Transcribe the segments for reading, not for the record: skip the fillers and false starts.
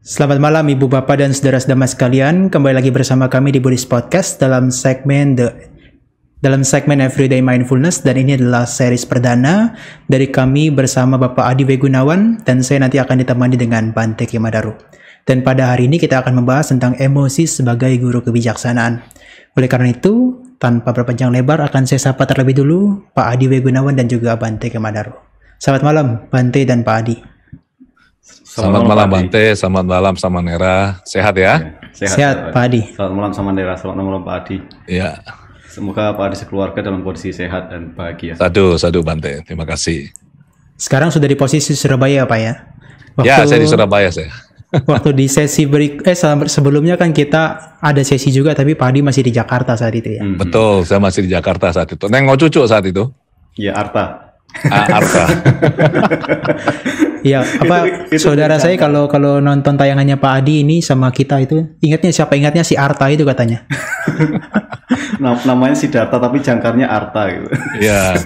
Selamat malam Ibu Bapak dan saudara-saudara sekalian. Kembali lagi bersama kami di Buddhist Podcast dalam segmen Everyday Mindfulness, dan ini adalah series perdana dari kami bersama Bapak Adi W. Gunawan, dan saya nanti akan ditemani dengan Bante Kimadaru. Dan pada hari ini kita akan membahas tentang emosi sebagai guru kebijaksanaan. Oleh karena itu, tanpa berpanjang lebar akan saya sapa terlebih dulu Pak Adi W. Gunawan dan juga Bante Kimadaru. Selamat malam Bante dan Pak Adi. Selamat malam Bante, selamat malam Samanera. Sehat ya? Sehat Pak Adi. Selamat malam Samanera, selamat malam Pak Adi. Ya. Semoga Pak Adi sekeluarga dalam kondisi sehat dan bahagia. Sadu Bante, terima kasih. Sekarang sudah di posisi Surabaya Pak ya? Ya, saya di Surabaya saya. Waktu di sesi sebelumnya kan kita ada sesi juga, tapi Pak Adi masih di Jakarta saat itu ya? Betul, saya masih di Jakarta saat itu. Nengok cucu saat itu. Iya, Arta. Arta. Ya, itu saudara saya kalau nonton tayangannya Pak Adi ini sama kita itu, ingatnya si Arta itu katanya. Namanya Siddhartha tapi jangkarnya Arta gitu. Iya.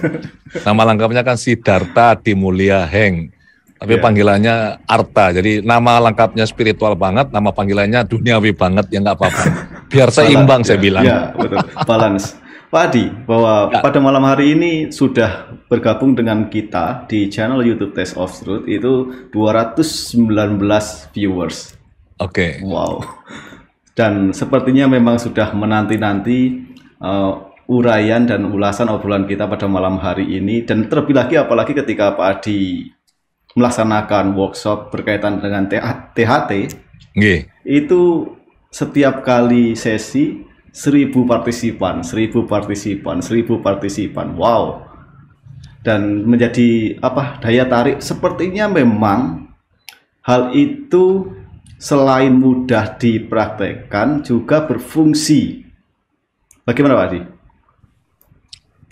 Nama lengkapnya kan Siddhartha Dimulia Heng. Tapi panggilannya Arta. Jadi nama lengkapnya spiritual banget, nama panggilannya duniawi banget, ya nggak apa-apa. Biar seimbang saya bilang. Iya, betul. Balance. Pak Adi, bahwa pada malam hari ini sudah bergabung dengan kita di channel YouTube Taste of Truth itu 219 viewers. Oke. Wow. Dan sepertinya memang sudah menanti-nanti uraian dan ulasan obrolan kita pada malam hari ini. Dan terlebih lagi apalagi ketika Pak Adi melaksanakan workshop berkaitan dengan THT. Itu setiap kali sesi 1000 partisipan. Wow. Dan menjadi daya tarik, sepertinya memang hal itu selain mudah dipraktekkan juga berfungsi. Bagaimana Pak Adi?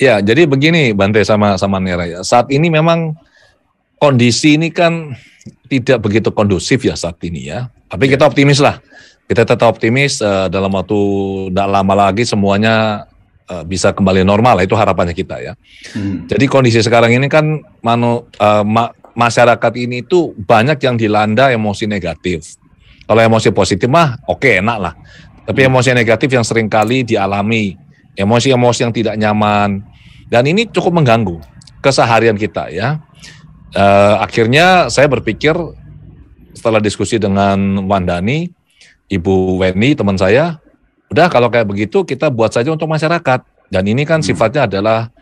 Ya, jadi begini Bante sama Nera ya. Saat ini memang kondisi ini kan tidak begitu kondusif ya saat ini ya. Tapi kita optimis lah. Kita tetap optimis dalam waktu tidak lama lagi semuanya bisa kembali normal, itu harapannya kita ya. Jadi kondisi sekarang ini kan masyarakat ini itu banyak yang dilanda emosi negatif. Kalau emosi positif mah oke, enak lah. Tapi emosi negatif yang seringkali dialami, emosi-emosi yang tidak nyaman, dan ini cukup mengganggu keseharian kita ya. Akhirnya saya berpikir setelah diskusi dengan Wandani, Ibu Weni, teman saya, udah kalau kayak begitu kita buat saja untuk masyarakat. Dan ini kan sifatnya adalah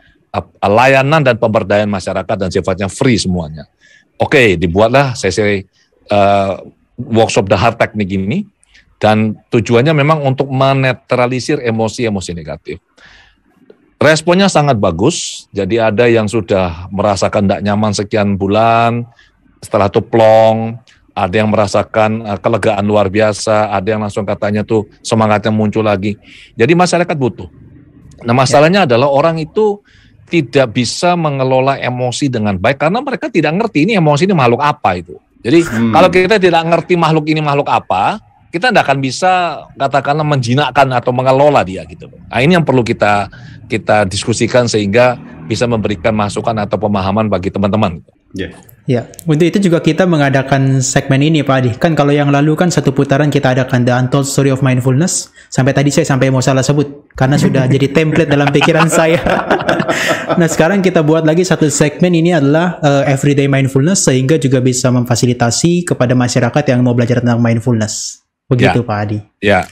layanan dan pemberdayaan masyarakat dan sifatnya free semuanya. Oke, dibuatlah sesi workshop dahar teknik ini, dan tujuannya memang untuk menetralisir emosi-emosi negatif. Responnya sangat bagus, jadi ada yang sudah merasakan tidak nyaman sekian bulan, setelah itu plong. Ada yang merasakan kelegaan luar biasa, ada yang langsung katanya tuh semangatnya muncul lagi. Jadi masyarakat butuh. Nah masalahnya adalah orang itu tidak bisa mengelola emosi dengan baik karena mereka tidak ngerti ini emosi ini makhluk apa itu. Jadi kalau kita tidak ngerti makhluk ini makhluk apa, kita tidak akan bisa katakanlah menjinakkan atau mengelola dia gitu. Nah ini yang perlu kita diskusikan sehingga bisa memberikan masukan atau pemahaman bagi teman-teman. Ya, untuk itu juga kita mengadakan segmen ini Pak Adi. Kan kalau yang lalu kan satu putaran kita adakan The Untold Story of Mindfulness. Sampai tadi saya mau salah sebut karena sudah jadi template dalam pikiran saya. Nah sekarang kita buat lagi satu segmen, ini adalah Everyday Mindfulness, sehingga juga bisa memfasilitasi kepada masyarakat yang mau belajar tentang mindfulness. Begitu Pak Adi. Ya.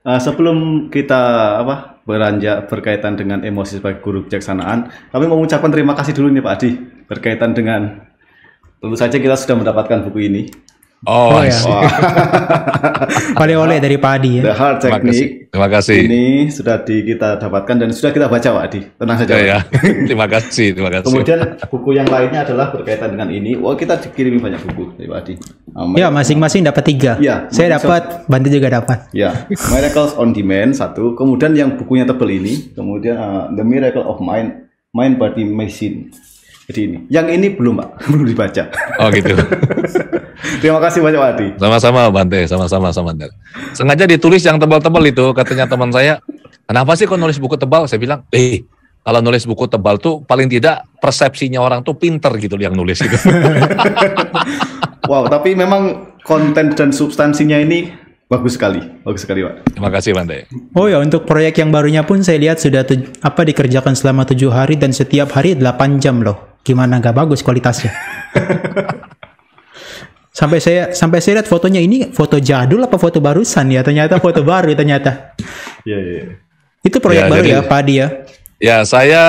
Sebelum kita beranjak berkaitan dengan emosi sebagai guru kebijaksanaan, kami mau mengucapkan terima kasih dulu nih Pak Adi berkaitan dengan, tentu saja kita sudah mendapatkan buku ini. Oh ya. Oleh-oleh dari Pak Adi ya. The Heart Technique. Terima kasih. Ini sudah kita dapatkan dan sudah kita baca Pak Adi. Tenang saja. Ya. Terima kasih. Kemudian buku yang lainnya adalah berkaitan dengan ini. Kita dikirimi banyak buku dari Pak Adi. Ya, masing-masing dapat 3. Ya, saya dapat, Bante juga dapat. Ya, Miracles on Demand 1. Kemudian yang bukunya tebal ini, kemudian The Miracle of Mind Body Machine. Jadi ini. Yang ini belum Pak, belum dibaca. Oh gitu. Terima kasih banyak Pak Adi. Sama-sama Bante, sama-sama. Sengaja ditulis yang tebal-tebal itu, katanya teman saya. Kenapa sih kok nulis buku tebal? Saya bilang, kalau nulis buku tebal tuh paling tidak persepsinya orang tuh pinter gitu yang nulis gitu. Wow, tapi memang konten dan substansinya ini bagus sekali Pak. Terima kasih Bante. Oh ya, untuk proyek yang barunya pun saya lihat sudah dikerjakan selama 7 hari dan setiap hari 8 jam loh. Gimana nggak bagus kualitasnya? Sampai saya lihat fotonya, ini foto jadul apa foto barusan ya? Ternyata foto baru ternyata. Iya. Itu proyek baru jadi, ya Pak Adi ya? Ya, saya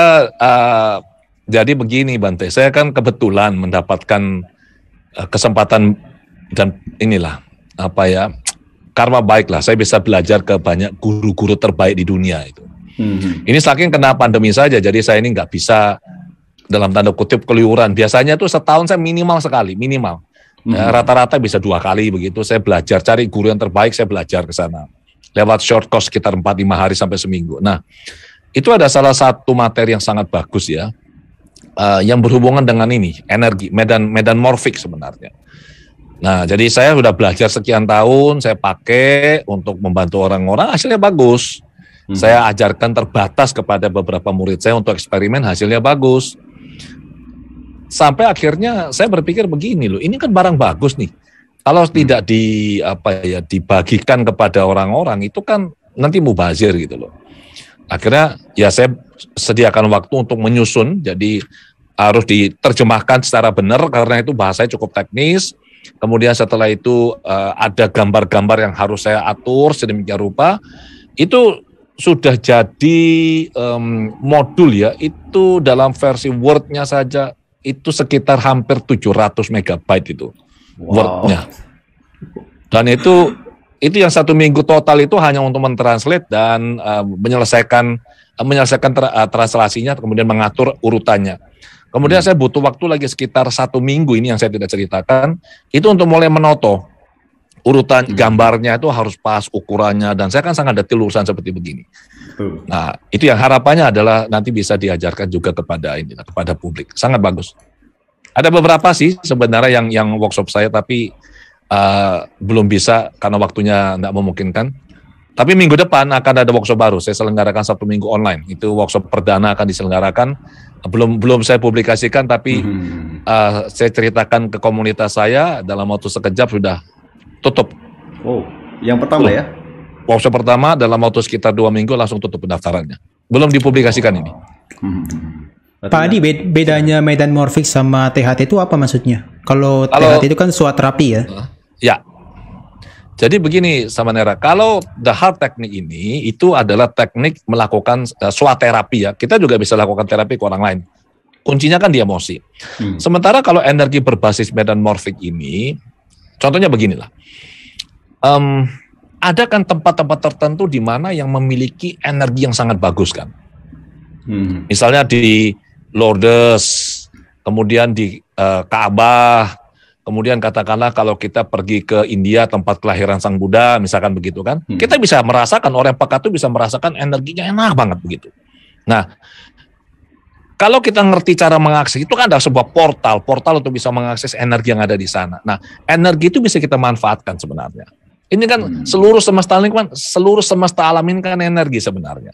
jadi begini Bante, saya kan kebetulan mendapatkan kesempatan dan inilah karma baik lah, saya bisa belajar ke banyak guru-guru terbaik di dunia itu. Ini saking kena pandemi saja, jadi saya ini nggak bisa dalam tanda kutip keliuran. Biasanya tuh setahun saya minimal sekali, rata-rata bisa 2 kali begitu. Saya belajar, cari guru yang terbaik, saya belajar ke sana lewat short course sekitar 4-5 hari sampai seminggu. Nah, itu ada salah satu materi yang sangat bagus ya, yang berhubungan dengan ini, energi, medan morfik sebenarnya. Nah, jadi saya sudah belajar sekian tahun, saya pakai untuk membantu orang-orang, hasilnya bagus. Saya ajarkan terbatas kepada beberapa murid saya untuk eksperimen, hasilnya bagus. Sampai akhirnya saya berpikir begini loh, ini kan barang bagus nih. Kalau tidak dibagikan kepada orang-orang, itu kan nanti mubazir gitu loh. Akhirnya ya saya sediakan waktu untuk menyusun, jadi harus diterjemahkan secara benar karena itu bahasanya cukup teknis. Kemudian setelah itu ada gambar-gambar yang harus saya atur sedemikian rupa. Itu sudah jadi modul ya, itu dalam versi Word-nya saja itu sekitar hampir 700 megabyte itu Word-nya. Dan itu yang 1 minggu total itu hanya untuk mentranslate dan menyelesaikan translasinya, kemudian mengatur urutannya. Kemudian saya butuh waktu lagi sekitar 1 minggu, ini yang saya tidak ceritakan, itu untuk mulai menoto urutan gambarnya itu harus pas ukurannya, dan saya kan sangat detail urusan seperti begini. Nah, itu yang harapannya adalah nanti bisa diajarkan juga kepada publik. Sangat bagus. Ada beberapa sih sebenarnya yang workshop saya, tapi belum bisa karena waktunya tidak memungkinkan. Tapi minggu depan akan ada workshop baru. Saya selenggarakan 1 minggu online. Itu workshop perdana akan diselenggarakan. Belum saya publikasikan, tapi saya ceritakan ke komunitas saya dalam waktu sekejap sudah tutup. Oh, yang pertama ya? Workshop pertama dalam waktu sekitar 2 minggu langsung tutup pendaftarannya. Belum dipublikasikan ini. Pak Adi, bedanya medan morfik sama THT itu apa maksudnya? Kalau THT itu kan SWOT terapi ya? Ya. Jadi begini Samanera, kalau the heart teknik ini itu adalah teknik melakukan SWOT terapi ya. Kita juga bisa lakukan terapi ke orang lain. Kuncinya kan di emosi. Sementara kalau energi berbasis medan morfik ini, contohnya beginilah. Ada kan tempat-tempat tertentu di mana yang memiliki energi yang sangat bagus kan. Misalnya di Lourdes, kemudian di Ka'bah, kemudian katakanlah kalau kita pergi ke India tempat kelahiran Sang Buddha, misalkan begitu kan. Kita bisa merasakan, orang peka itu bisa merasakan energinya enak banget begitu. Nah, kalau kita ngerti cara mengakses, itu kan ada sebuah portal untuk bisa mengakses energi yang ada di sana. Nah, energi itu bisa kita manfaatkan sebenarnya. Ini kan seluruh semesta alam ini kan energi sebenarnya.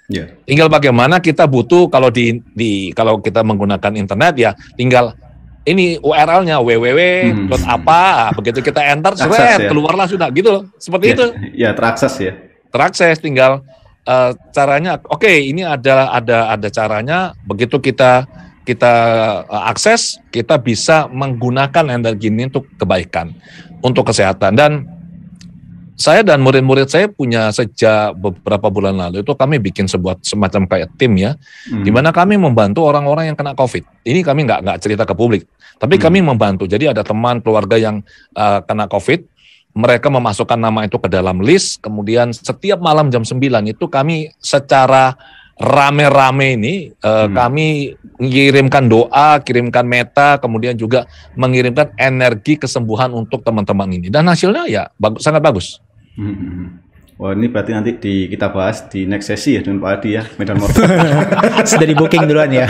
Yeah. Tinggal bagaimana kita butuh, kalau kalau kita menggunakan internet ya tinggal ini URL-nya www.apa, begitu kita enter, keluarlah sudah gitu loh. Seperti itu. Ya, terakses ya. Terakses, tinggal caranya. Oke, ini ada caranya. Begitu kita akses, kita bisa menggunakan energi ini untuk kebaikan, untuk kesehatan. Dan saya dan murid-murid saya punya sejak beberapa bulan lalu itu kami bikin semacam kayak tim ya, di mana kami membantu orang-orang yang kena COVID. Ini kami nggak cerita ke publik, tapi kami membantu. Jadi ada teman keluarga yang kena COVID, mereka memasukkan nama itu ke dalam list, kemudian setiap malam jam 9 itu kami secara rame-rame ini kami mengirimkan doa, kirimkan meta, kemudian juga mengirimkan energi kesembuhan untuk teman-teman ini. Dan hasilnya ya sangat bagus. Wah, ini berarti nanti kita bahas di next sesi ya dengan Pak Adi ya, medan morfik. Sudah di booking duluan ya.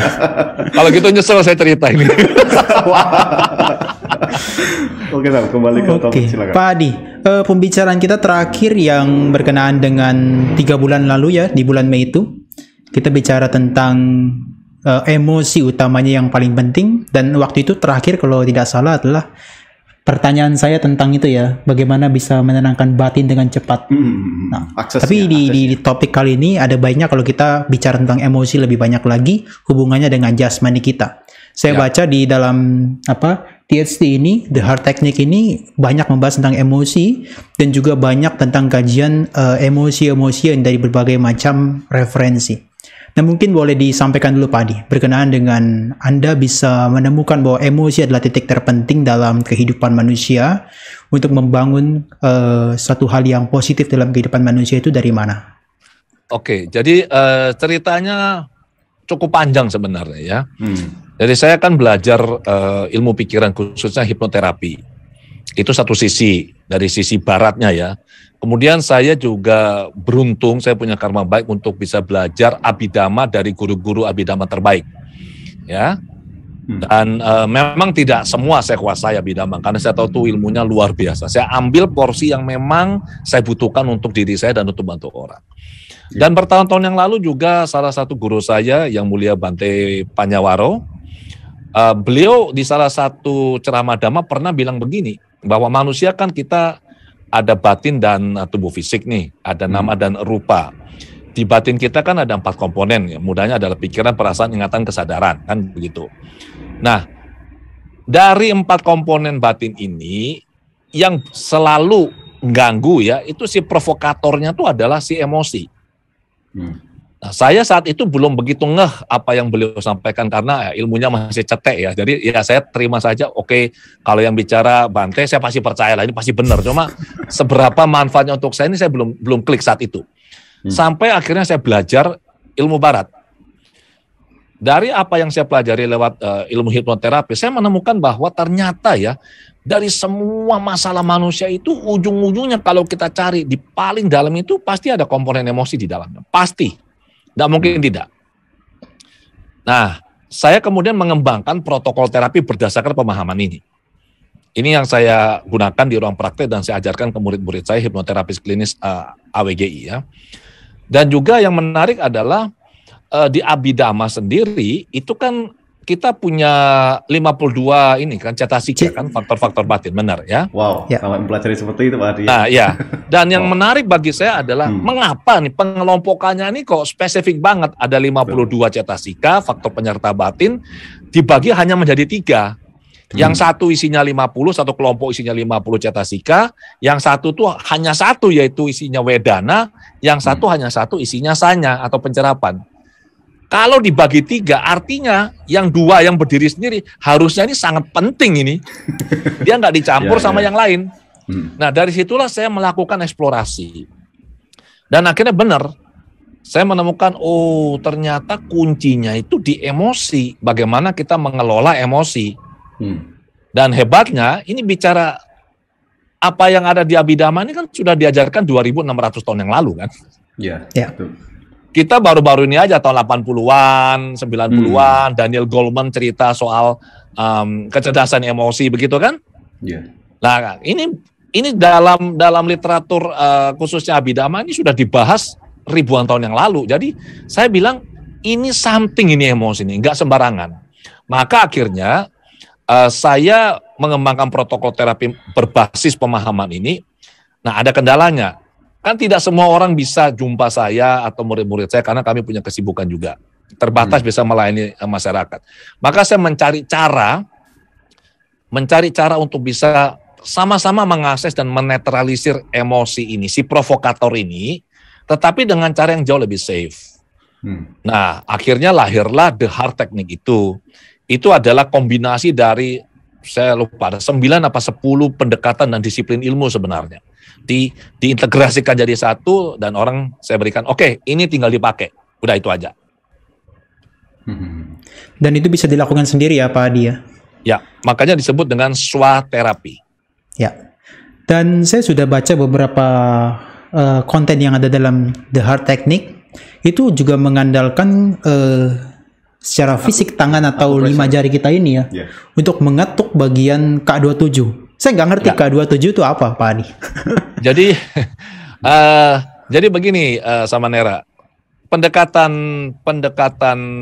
Kalau gitu nyesel saya cerita ini. Oke, kembali ke topik, silakan. Pak Adi, pembicaraan kita terakhir yang berkenaan dengan 3 bulan lalu ya, di bulan Mei itu, kita bicara tentang emosi utamanya yang paling penting, dan waktu itu terakhir kalau tidak salah adalah pertanyaan saya tentang itu ya, bagaimana bisa menenangkan batin dengan cepat. Nah, tapi di topik kali ini ada baiknya kalau kita bicara tentang emosi lebih banyak lagi hubungannya dengan jasmani kita. Saya baca di dalam THT ini, The Heart Technique ini banyak membahas tentang emosi dan juga banyak tentang kajian emosi-emosi yang dari berbagai macam referensi. Nah, mungkin boleh disampaikan dulu Pak Adi, berkenaan dengan Anda bisa menemukan bahwa emosi adalah titik terpenting dalam kehidupan manusia untuk membangun suatu hal yang positif dalam kehidupan manusia itu dari mana? Oke, jadi ceritanya cukup panjang sebenarnya ya. Jadi saya kan belajar ilmu pikiran khususnya hipnoterapi. Itu satu sisi, dari sisi baratnya ya. Kemudian saya juga beruntung, saya punya karma baik untuk bisa belajar abidama dari guru-guru abidama terbaik. Ya. Dan memang tidak semua saya kuasai abidama, karena saya tahu tuh ilmunya luar biasa. Saya ambil porsi yang memang saya butuhkan untuk diri saya dan untuk bantu orang. Dan bertahun-tahun yang lalu juga salah satu guru saya yang mulia Bante Panyawaro, beliau di salah satu ceramah dhamma pernah bilang begini, bahwa manusia kan kita ada batin dan tubuh fisik nih, ada nama dan rupa. Di batin kita kan ada 4 komponen, ya. Mudahnya adalah pikiran, perasaan, ingatan, kesadaran, kan begitu. Nah, dari 4 komponen batin ini, yang selalu ganggu ya, itu si provokatornya tuh adalah si emosi. Nah, saya saat itu belum begitu ngeh apa yang beliau sampaikan karena ilmunya masih cetek ya. Jadi ya saya terima saja, oke, kalau yang bicara Bante saya pasti percaya lah, ini pasti benar. Cuma seberapa manfaatnya untuk saya ini saya belum klik saat itu. Sampai akhirnya saya belajar ilmu barat. Dari apa yang saya pelajari lewat ilmu hipnoterapi, saya menemukan bahwa ternyata ya dari semua masalah manusia itu ujung-ujungnya kalau kita cari di paling dalam itu pasti ada komponen emosi di dalamnya. Pasti. Tidak mungkin tidak. Nah, saya kemudian mengembangkan protokol terapi berdasarkan pemahaman ini. Ini yang saya gunakan di ruang praktek dan saya ajarkan ke murid-murid saya, hipnoterapis klinis AWGI ya. Dan juga yang menarik adalah di Abhidhamma sendiri itu kan kita punya 52 ini kan cetasika kan, faktor-faktor batin, benar ya? Wow, sama mempelajari seperti itu Pak Adi. Nah ya, dan yang menarik bagi saya adalah mengapa nih pengelompokannya ini kok spesifik banget, ada 52 cetasika, faktor penyerta batin, dibagi hanya menjadi 3. Yang satu isinya 50, satu kelompok isinya 50 cetasika, yang satu tuh hanya satu yaitu isinya wedana, yang satu hanya satu isinya sanya atau pencerapan. Kalau dibagi 3, artinya yang 2 yang berdiri sendiri harusnya ini sangat penting ini. Dia nggak dicampur sama yang lain. Nah dari situlah saya melakukan eksplorasi. Dan akhirnya benar, saya menemukan ternyata kuncinya itu di emosi. Bagaimana kita mengelola emosi. Dan hebatnya ini bicara apa yang ada di Abhidhamma ini kan sudah diajarkan 2.600 tahun yang lalu kan. Iya. Kita baru-baru ini aja tahun 80-an, 90-an, Daniel Goleman cerita soal kecerdasan emosi begitu kan? Iya. Nah, ini dalam literatur khususnya Abhidhamma ini sudah dibahas ribuan tahun yang lalu. Jadi saya bilang ini something ini emosi ini, enggak sembarangan. Maka akhirnya saya mengembangkan protokol terapi berbasis pemahaman ini. Nah, ada kendalanya. Kan tidak semua orang bisa jumpa saya atau murid-murid saya karena kami punya kesibukan juga. Terbatas bisa melayani masyarakat. Maka saya mencari cara untuk bisa sama-sama mengakses dan menetralisir emosi ini, si provokator ini, tetapi dengan cara yang jauh lebih safe. Nah, akhirnya lahirlah The Heart Technique itu. Itu adalah kombinasi dari, saya lupa, ada 9 apa 10 pendekatan dan disiplin ilmu sebenarnya. Diintegrasikan jadi satu dan orang saya berikan, oke, ini tinggal dipakai. Udah itu aja. Dan itu bisa dilakukan sendiri ya Pak Adi ya? Ya, makanya disebut dengan swaterapi. Ya, dan saya sudah baca beberapa konten yang ada dalam The Heart Technique. Itu juga mengandalkan secara fisik tangan atau 5 jari kita ini ya, untuk mengetuk bagian K27. Saya nggak ngerti K27 itu apa, Pak Adi. Jadi begini sama Nera, pendekatan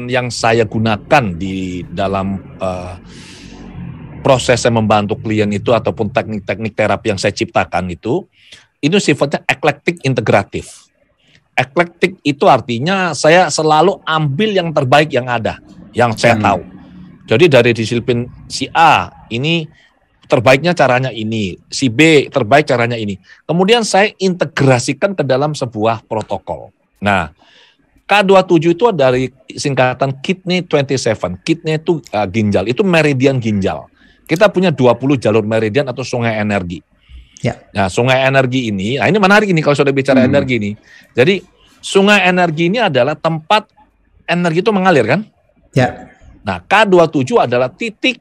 yang saya gunakan di dalam proses saya membantu klien itu ataupun teknik-teknik terapi yang saya ciptakan itu sifatnya eklektik integratif. Eklektik itu artinya saya selalu ambil yang terbaik yang ada, yang saya tahu. Jadi dari disiplin si A, ini terbaiknya caranya ini, si B terbaik caranya ini. Kemudian saya integrasikan ke dalam sebuah protokol. Nah, K27 itu dari singkatan kidney 27. Kidney itu ginjal, itu meridian ginjal. Kita punya 20 jalur meridian atau sungai energi. Ya. Nah, sungai energi ini, ini menarik ini kalau sudah bicara energi ini. Jadi, sungai energi ini adalah tempat energi itu mengalir kan? Ya. Nah, K27 adalah titik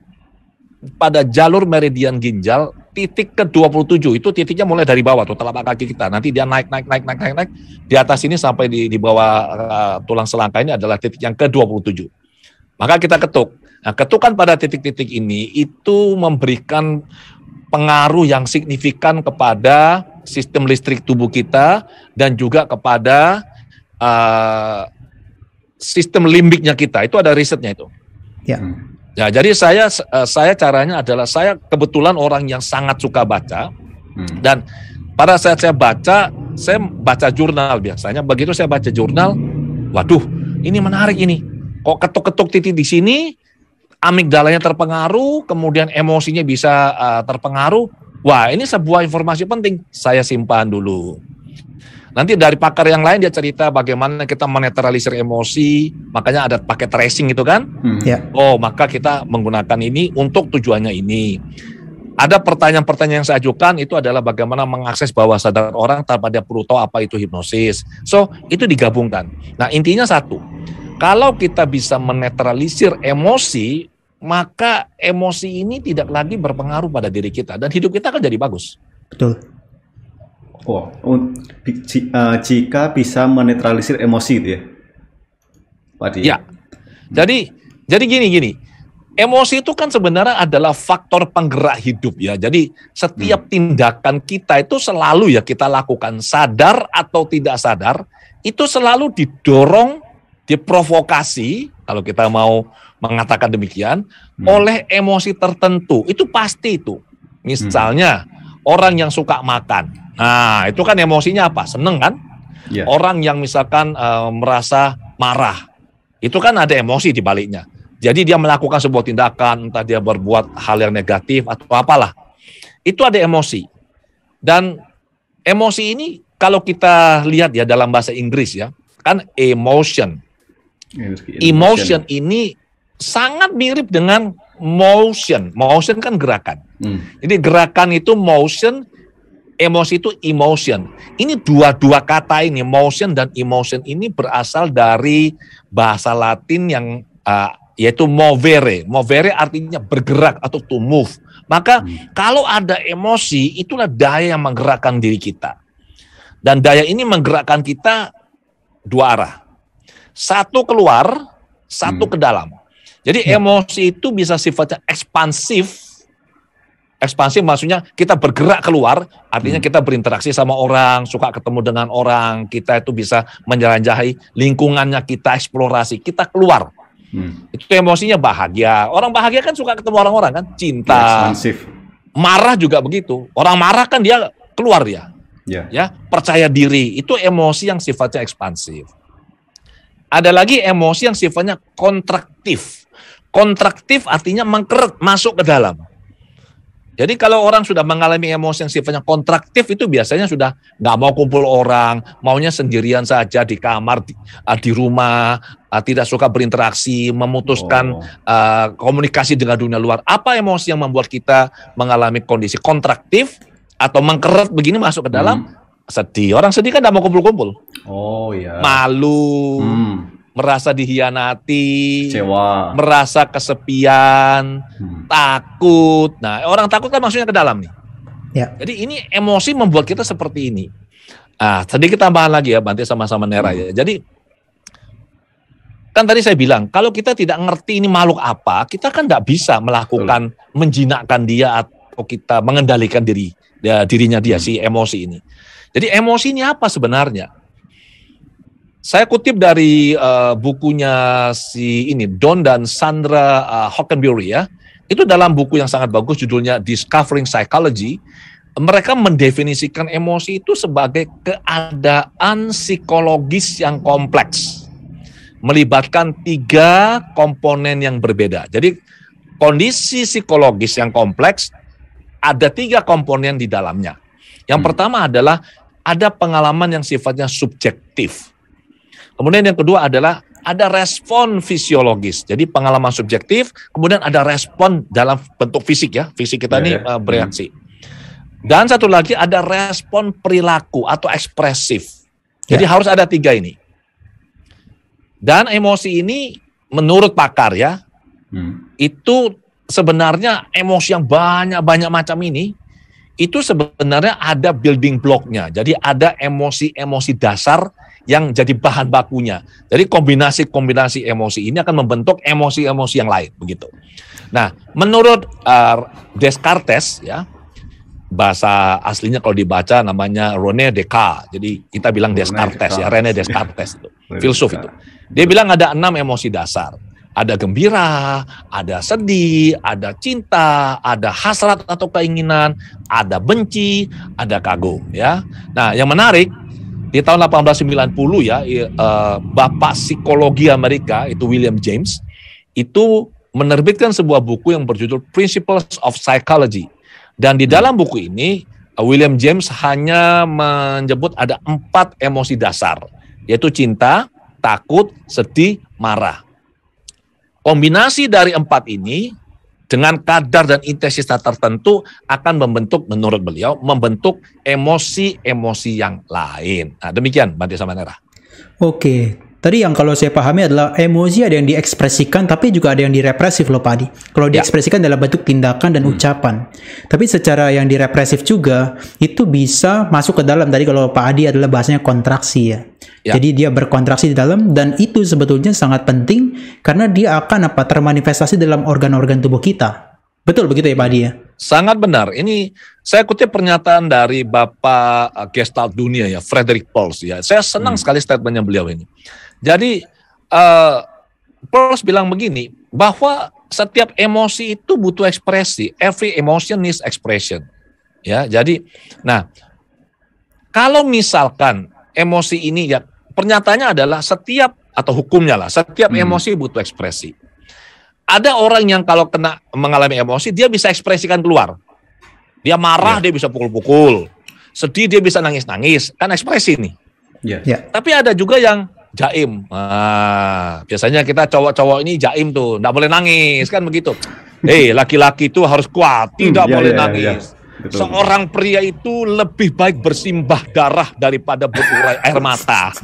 pada jalur meridian ginjal, titik ke-27. Itu titiknya mulai dari bawah tuh, telapak kaki kita. Nanti dia naik. Di atas ini sampai di bawah tulang selangkah ini adalah titik yang ke-27. Maka kita ketuk. Nah, ketukan pada titik-titik ini itu memberikan pengaruh yang signifikan kepada sistem listrik tubuh kita dan juga kepada sistem limbiknya kita. Itu ada risetnya itu. Ya. Ya, jadi saya caranya adalah saya kebetulan orang yang sangat suka baca dan pada saat saya baca jurnal biasanya. Begitu saya baca jurnal, waduh, ini menarik ini. Kok ketuk-ketuk titik di sini, amigdalanya terpengaruh, kemudian emosinya bisa terpengaruh. Wah, ini sebuah informasi penting. Saya simpan dulu. Nanti dari pakar yang lain dia cerita bagaimana kita menetralisir emosi, makanya ada pakai tracing itu kan. Ya. Oh, maka kita menggunakan ini untuk tujuannya ini. Ada pertanyaan-pertanyaan yang saya ajukan itu adalah bagaimana mengakses bawah sadar orang tanpa dia perlu tahu apa itu hipnosis. So, itu digabungkan. Nah, intinya satu. Kalau kita bisa menetralisir emosi, maka emosi ini tidak lagi berpengaruh pada diri kita dan hidup kita akan jadi bagus. Betul. Oh, jika bisa menetralisir emosi itu ya, Pak Di? Ya, jadi gini. Emosi itu kan sebenarnya adalah faktor penggerak hidup ya. Jadi setiap tindakan kita itu selalu ya kita lakukan sadar atau tidak sadar, itu selalu didorong, diprovokasi, kalau kita mau mengatakan demikian, oleh emosi tertentu. Itu pasti itu. Misalnya orang yang suka makan. Nah, itu kan emosinya apa? Seneng kan? Yeah. Orang yang misalkan merasa marah, itu kan ada emosi di baliknya. Jadi dia melakukan sebuah tindakan, entah dia berbuat hal yang negatif atau apalah. Itu ada emosi. Dan emosi ini kalau kita lihat ya dalam bahasa Inggris ya, kan emotion. Emotion ini sangat mirip dengan motion. Motion kan gerakan. Jadi gerakan itu motion, emosi itu emotion. Ini dua kata ini, motion dan emotion ini berasal dari bahasa Latin yang yaitu movere. Movere artinya bergerak atau to move. Maka kalau ada emosi, itulah daya yang menggerakkan diri kita. Dan daya ini menggerakkan kita dua arah. Satu keluar, satu ke dalam. Jadi emosi itu bisa sifatnya ekspansif. Ekspansif maksudnya kita bergerak keluar, artinya kita berinteraksi sama orang, suka ketemu dengan orang, kita itu bisa menjelajahi lingkungannya, kita eksplorasi, kita keluar. Itu emosinya bahagia. Orang bahagia kan suka ketemu orang-orang kan, cinta. Ekspansif. Marah juga begitu. Orang marah kan dia keluar dia. Ya, percaya diri. Itu emosi yang sifatnya ekspansif. Ada lagi emosi yang sifatnya kontraktif. Kontraktif artinya mengkeret, masuk ke dalam. Jadi kalau orang sudah mengalami emosi yang sifatnya kontraktif itu biasanya sudah nggak mau kumpul orang, maunya sendirian saja di kamar, di rumah, tidak suka berinteraksi, memutuskan komunikasi dengan dunia luar. Apa emosi yang membuat kita mengalami kondisi kontraktif atau mengkeret begini masuk ke dalam? Sedih. Orang sedih kan nggak mau kumpul-kumpul. Oh iya. Malu. Merasa dihianati, kecewa, merasa kesepian, takut. Nah, orang takut kan maksudnya ke dalam nih. Ya. Jadi ini emosi membuat kita seperti ini. Sedikit tambahan lagi ya, Bante sama-sama Nera ya. Jadi kan tadi saya bilang, kalau kita tidak ngerti ini makhluk apa, kita kan tidak bisa melakukan menjinakkan dia atau kita mengendalikan dirinya dia si emosi ini. Jadi emosi ini apa sebenarnya? Saya kutip dari bukunya si ini Don dan Sandra Hockenberry ya. Itu dalam buku yang sangat bagus judulnya Discovering Psychology, mereka mendefinisikan emosi itu sebagai keadaan psikologis yang kompleks, melibatkan 3 komponen yang berbeda. Jadi kondisi psikologis yang kompleks ada 3 komponen di dalamnya. Yang pertama adalah ada pengalaman yang sifatnya subjektif. Kemudian yang kedua adalah ada respon fisiologis. Jadi pengalaman subjektif, kemudian ada respon dalam bentuk fisik ya. Fisik kita ini bereaksi. Dan satu lagi ada respon perilaku atau ekspresif. Jadi harus ada 3 ini. Dan emosi ini menurut pakar ya, itu sebenarnya emosi yang banyak macam ini, itu sebenarnya ada building block-nya. Jadi ada emosi-emosi dasar yang jadi bahan bakunya. Jadi kombinasi-kombinasi emosi ini akan membentuk emosi-emosi yang lain, begitu. Nah, menurut Descartes ya, bahasa aslinya kalau dibaca namanya René Descartes. Jadi kita bilang Descartes ya, René Descartes itu, filsuf itu. Dia bilang ada 6 emosi dasar. Ada gembira, ada sedih, ada cinta, ada hasrat atau keinginan, ada benci, ada kagum ya. Nah, yang menarik di tahun 1890 ya, Bapak psikologi Amerika itu William James itu menerbitkan sebuah buku yang berjudul Principles of Psychology. Dan di dalam buku ini, William James hanya menyebut ada 4 emosi dasar, yaitu cinta, takut, sedih, marah. Kombinasi dari 4 ini, dengan kadar dan intensitas tertentu, akan membentuk, menurut beliau, membentuk emosi-emosi yang lain. Nah, demikian, Bante Samanera. Oke. Tadi yang kalau saya pahami adalah emosi ada yang diekspresikan tapi juga ada yang direpresif loh Pak Adi. Kalau diekspresikan dalam bentuk tindakan dan ucapan. Tapi secara yang direpresif juga itu bisa masuk ke dalam, tadi kalau Pak Adi adalah bahasanya kontraksi ya. Jadi dia berkontraksi di dalam, dan itu sebetulnya sangat penting karena dia akan termanifestasi dalam organ-organ tubuh kita. Betul begitu ya Pak Adi ya? Sangat benar. Ini saya kutip pernyataan dari Bapak Gestalt dunia ya, Frederick Perls ya. Saya senang sekali statementnya beliau ini. Jadi Perls bilang begini, bahwa setiap emosi itu butuh ekspresi. Every emotion needs expression. Ya, jadi, nah, kalau misalkan emosi ini ya, pernyataannya adalah setiap atau hukumnya lah, setiap emosi butuh ekspresi. Ada orang yang kalau mengalami emosi, dia bisa ekspresikan keluar. Dia marah, dia bisa pukul-pukul. Sedih, dia bisa nangis-nangis. Kan ekspresi nih. Tapi ada juga yang jaim. Biasanya kita cowok-cowok ini jaim tuh, nggak boleh nangis, kan begitu. Laki-laki itu harus kuat, tidak boleh nangis. Betul. Seorang pria itu lebih baik bersimbah darah daripada berurai air mata.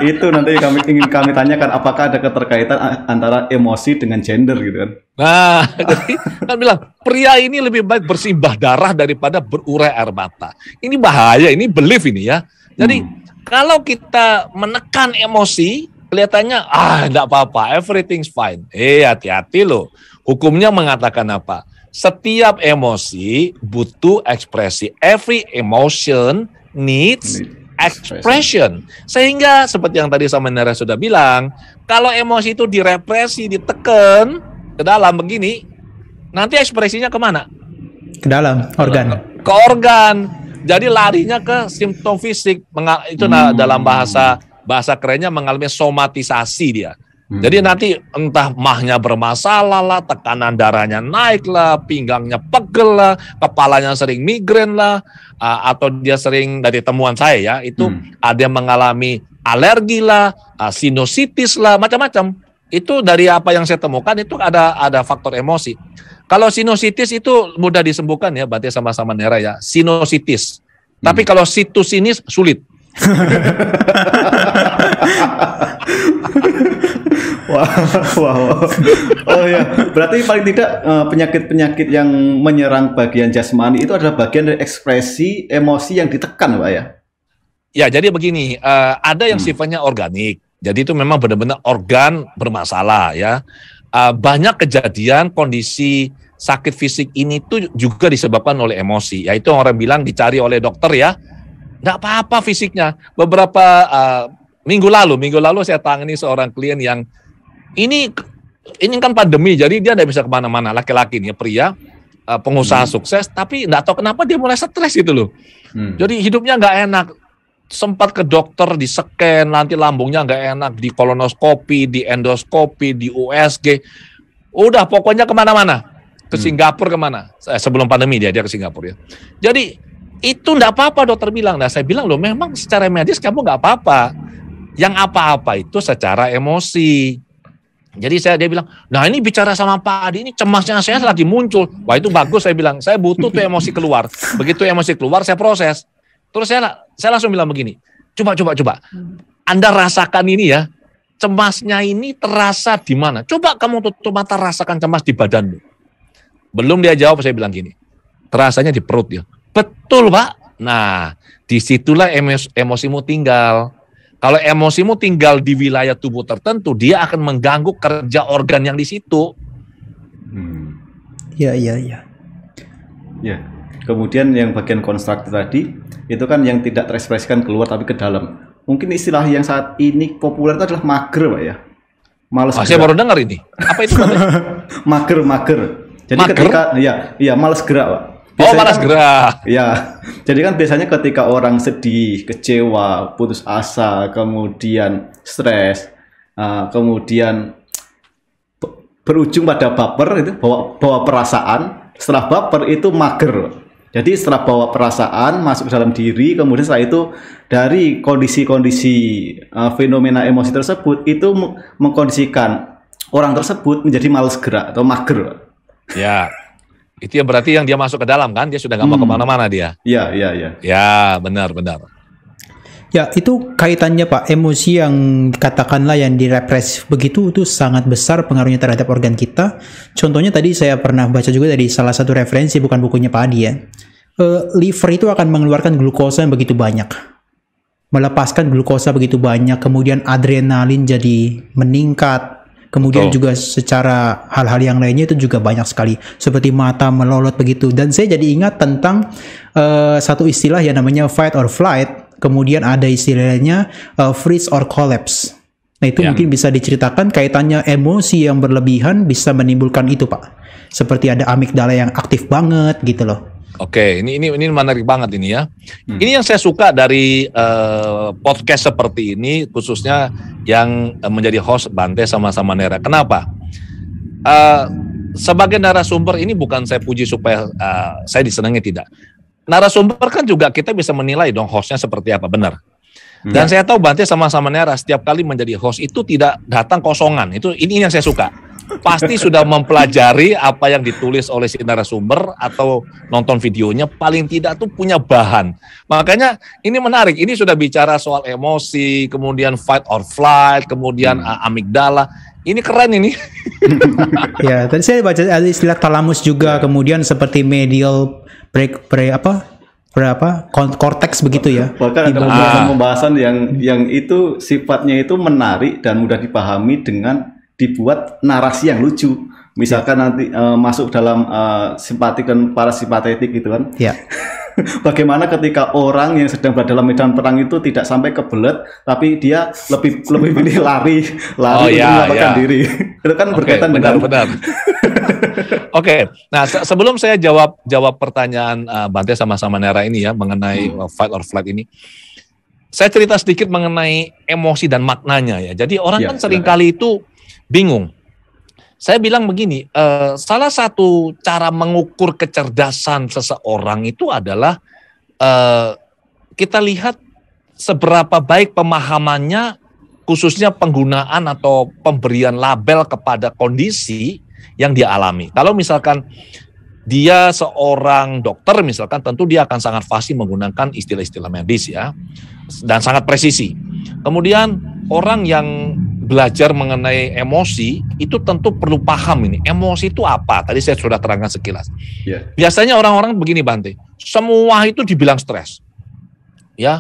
Itu nanti ingin kami tanyakan, apakah ada keterkaitan antara emosi dengan gender gitu kan? Nah, jadi kan bilang pria ini lebih baik bersimbah darah daripada berurai air mata. Ini bahaya, ini belief ini ya. Jadi kalau kita menekan emosi, kelihatannya enggak apa-apa, everything's fine. Hati-hati loh. Hukumnya mengatakan apa? Setiap emosi butuh ekspresi. Every emotion needs expression. Sehingga seperti yang tadi Samanera sudah bilang, kalau emosi itu direpresi, ditekan ke dalam begini, nanti ekspresinya kemana? Ke dalam organ. Ke organ. Jadi larinya ke simptom fisik. Itu dalam bahasa kerennya mengalami somatisasi dia. Jadi nanti entah mahnya bermasalah lah, tekanan darahnya naik lah, pinggangnya pegel lah, kepalanya sering migrain lah, atau dia sering, dari temuan saya ya, itu ada yang mengalami alergi lah, sinusitis lah, macam-macam. Itu dari apa yang saya temukan itu ada faktor emosi. Kalau sinusitis itu mudah disembuhkan ya, berarti sama-sama Nera ya, sinusitis. Tapi kalau situsinis sulit. Wow. Oh ya, berarti paling tidak penyakit-penyakit yang menyerang bagian jasmani itu adalah bagian dari ekspresi emosi yang ditekan, Pak ya? Ya, jadi begini, ada yang sifatnya organik. Jadi itu memang benar-benar organ bermasalah ya. Banyak kejadian kondisi sakit fisik ini tuh juga disebabkan oleh emosi. Yaitu orang bilang dicari oleh dokter ya. Nggak apa-apa fisiknya. Beberapa minggu lalu saya tangani seorang klien yang ini ini kan pandemi, jadi dia tidak bisa kemana-mana. Laki-laki nih, pria, pengusaha sukses, tapi nggak tahu kenapa dia mulai stres gitu loh. Jadi hidupnya nggak enak. Sempat ke dokter, di scan, nanti lambungnya nggak enak, di kolonoskopi, di endoskopi, di USG. Udah pokoknya kemana-mana. Ke Singapura kemana? Sebelum pandemi dia ke Singapura ya. Jadi itu nggak apa-apa dokter bilang. Nah saya bilang loh memang secara medis kamu nggak apa-apa. Yang apa-apa itu secara emosi. Jadi dia bilang, nah ini bicara sama Pak Adi, ini cemasnya saya lagi muncul. Wah itu bagus saya bilang, saya butuh tuh emosi keluar. Begitu emosi keluar saya proses. Terus saya langsung bilang begini, coba. Anda rasakan ini ya, cemasnya ini terasa di mana? Coba kamu tutup mata rasakan cemas di badanmu. Belum dia jawab, saya bilang gini, terasanya di perut ya. Betul Pak. Nah, disitulah emosimu tinggal. Kalau emosimu tinggal di wilayah tubuh tertentu, dia akan mengganggu kerja organ yang di situ. Iya. Ya. Kemudian yang bagian konstruktif tadi, itu kan yang tidak terekspresikan keluar tapi ke dalam. Mungkin istilah yang saat ini populer itu adalah mager, Pak ya. Males saya baru dengar ini. Apa itu? mager. Jadi mager? Ketika ya males gerak, Pak. Biasanya malas gerak. Ya. Jadi kan biasanya ketika orang sedih, kecewa, putus asa, kemudian stres, kemudian berujung pada baper itu bawa perasaan, setelah baper itu mager. Jadi setelah bawa perasaan masuk ke dalam diri, kemudian setelah itu dari kondisi-kondisi fenomena emosi tersebut itu mengkondisikan orang tersebut menjadi malas gerak atau mager. Ya, itu ya berarti yang dia masuk ke dalam kan, dia sudah nggak mau kemana-mana dia. Iya. Ya, benar. Ya, itu kaitannya Pak, emosi yang katakanlah yang direpresi begitu itu sangat besar pengaruhnya terhadap organ kita. Contohnya tadi saya pernah baca juga dari salah satu referensi, bukan bukunya Pak Adi ya. Liver itu akan mengeluarkan glukosa yang begitu banyak. Melepaskan glukosa begitu banyak, kemudian adrenalin jadi meningkat. Kemudian juga secara hal-hal yang lainnya itu juga banyak sekali. Seperti mata melolot begitu. Dan saya jadi ingat tentang satu istilah yang namanya fight or flight. Kemudian ada istilahnya freeze or collapse. Nah itu mungkin bisa diceritakan kaitannya emosi yang berlebihan bisa menimbulkan itu Pak. Seperti ada amigdala yang aktif banget gitu loh. Oke, ini menarik banget ini ya. Ini yang saya suka dari podcast seperti ini, khususnya yang menjadi host Bante sama Nera. Kenapa? Sebagai narasumber ini bukan saya puji supaya saya disenangi, tidak. Narasumber kan juga kita bisa menilai dong hostnya seperti apa, benar. Dan saya tahu Bante sama Nera setiap kali menjadi host itu tidak datang kosongan. Ini yang saya suka. Pasti sudah mempelajari apa yang ditulis oleh si narasumber atau nonton videonya, paling tidak tuh punya bahan. Makanya ini menarik, ini sudah bicara soal emosi, kemudian fight or flight, kemudian amigdala. Ini keren ini. Ya, tadi saya baca ada istilah talamus juga, kemudian seperti medial cortex begitu ya. Bahkan ada pembahasan yang itu sifatnya itu menarik dan mudah dipahami dengan dibuat narasi yang lucu. Misalkan nanti masuk dalam simpatik dan parasimpatetik gitu kan. Ya. Bagaimana ketika orang yang sedang berada dalam medan perang itu tidak sampai kebelet, tapi dia lebih pilih lari untuk menyelamatkan diri. Itu kan berkaitan dengan benar. Oke, nah sebelum saya jawab pertanyaan Bante sama Nera ini ya mengenai fight or flight ini, saya cerita sedikit mengenai emosi dan maknanya ya. Jadi orang kan seringkali itu bingung. Saya bilang begini, salah satu cara mengukur kecerdasan seseorang itu adalah kita lihat seberapa baik pemahamannya, khususnya penggunaan atau pemberian label kepada kondisi yang dia alami. Kalau misalkan dia seorang dokter misalkan, tentu dia akan sangat fasih menggunakan istilah-istilah medis ya, dan sangat presisi. Kemudian orang yang belajar mengenai emosi itu tentu perlu paham ini. Emosi itu apa? Tadi saya sudah terangkan sekilas. Yeah. Biasanya orang-orang begini Bante, semua itu dibilang stres. Ya,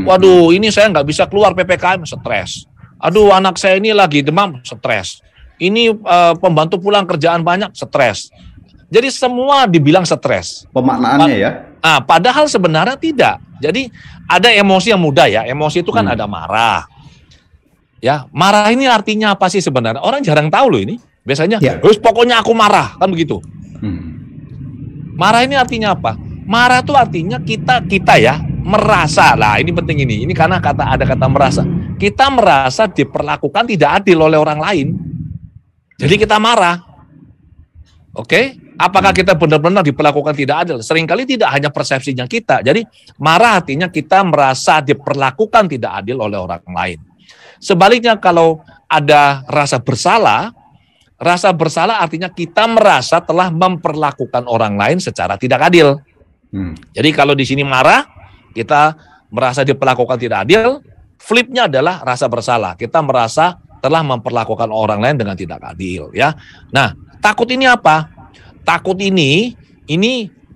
waduh ini saya nggak bisa keluar PPKM, stres. Aduh anak saya ini lagi demam, stres. Ini pembantu pulang kerjaan banyak, stres. Jadi semua dibilang stres. Pemaknaannya ya? Padahal sebenarnya tidak. Jadi ada emosi yang mudah ya. Emosi itu kan ada marah. Ya, marah ini artinya apa sih sebenarnya? Orang jarang tahu loh ini. Biasanya, Ya. pokoknya aku marah, kan begitu. Hmm. Marah ini artinya apa? Marah itu artinya kita ya merasa. Lah, ini penting ini. Ini karena ada kata merasa. Kita merasa diperlakukan tidak adil oleh orang lain. Jadi kita marah. Oke? Apakah kita benar-benar diperlakukan tidak adil? Seringkali tidak hanya persepsinya kita. Jadi marah artinya kita merasa diperlakukan tidak adil oleh orang lain. Sebaliknya kalau ada rasa bersalah artinya kita merasa telah memperlakukan orang lain secara tidak adil. Jadi kalau di sini marah, kita merasa diperlakukan tidak adil. Flipnya adalah rasa bersalah. Kita merasa telah memperlakukan orang lain dengan tidak adil. Ya. Nah, takut ini apa? Takut ini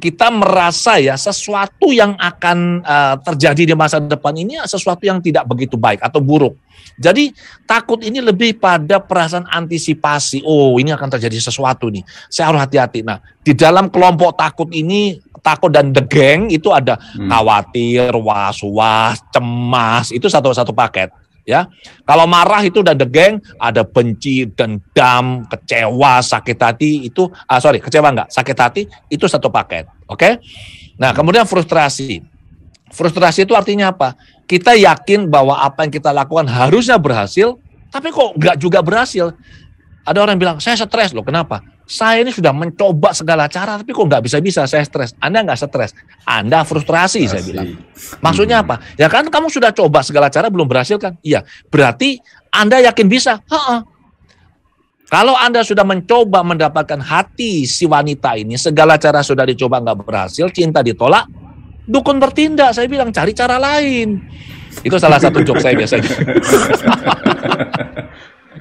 kita merasa ya sesuatu yang akan terjadi di masa depan ini sesuatu yang tidak begitu baik atau buruk. Jadi takut ini lebih pada perasaan antisipasi. Oh, ini akan terjadi sesuatu nih. Saya harus hati-hati. Nah, di dalam kelompok takut ini, takut dan the gang itu ada khawatir, was-was, cemas. Itu satu paket. Ya, kalau marah itu dan the gang ada benci, dendam, kecewa, sakit hati itu kecewa enggak, sakit hati itu satu paket. Oke? Nah, kemudian frustrasi. Frustrasi itu artinya apa? Kita yakin bahwa apa yang kita lakukan harusnya berhasil, tapi kok enggak juga berhasil. Ada orang bilang, saya stres loh, kenapa? Saya ini sudah mencoba segala cara, tapi kok nggak bisa-bisa saya stres. Anda nggak stres, Anda frustrasi, saya bilang. Maksudnya apa? Ya kan kamu sudah coba segala cara, belum berhasil kan? Iya, berarti Anda yakin bisa? Kalau Anda sudah mencoba mendapatkan hati si wanita ini, segala cara sudah dicoba nggak berhasil, cinta ditolak, dukun bertindak, saya bilang cari cara lain. Itu salah satu joke saya biasanya.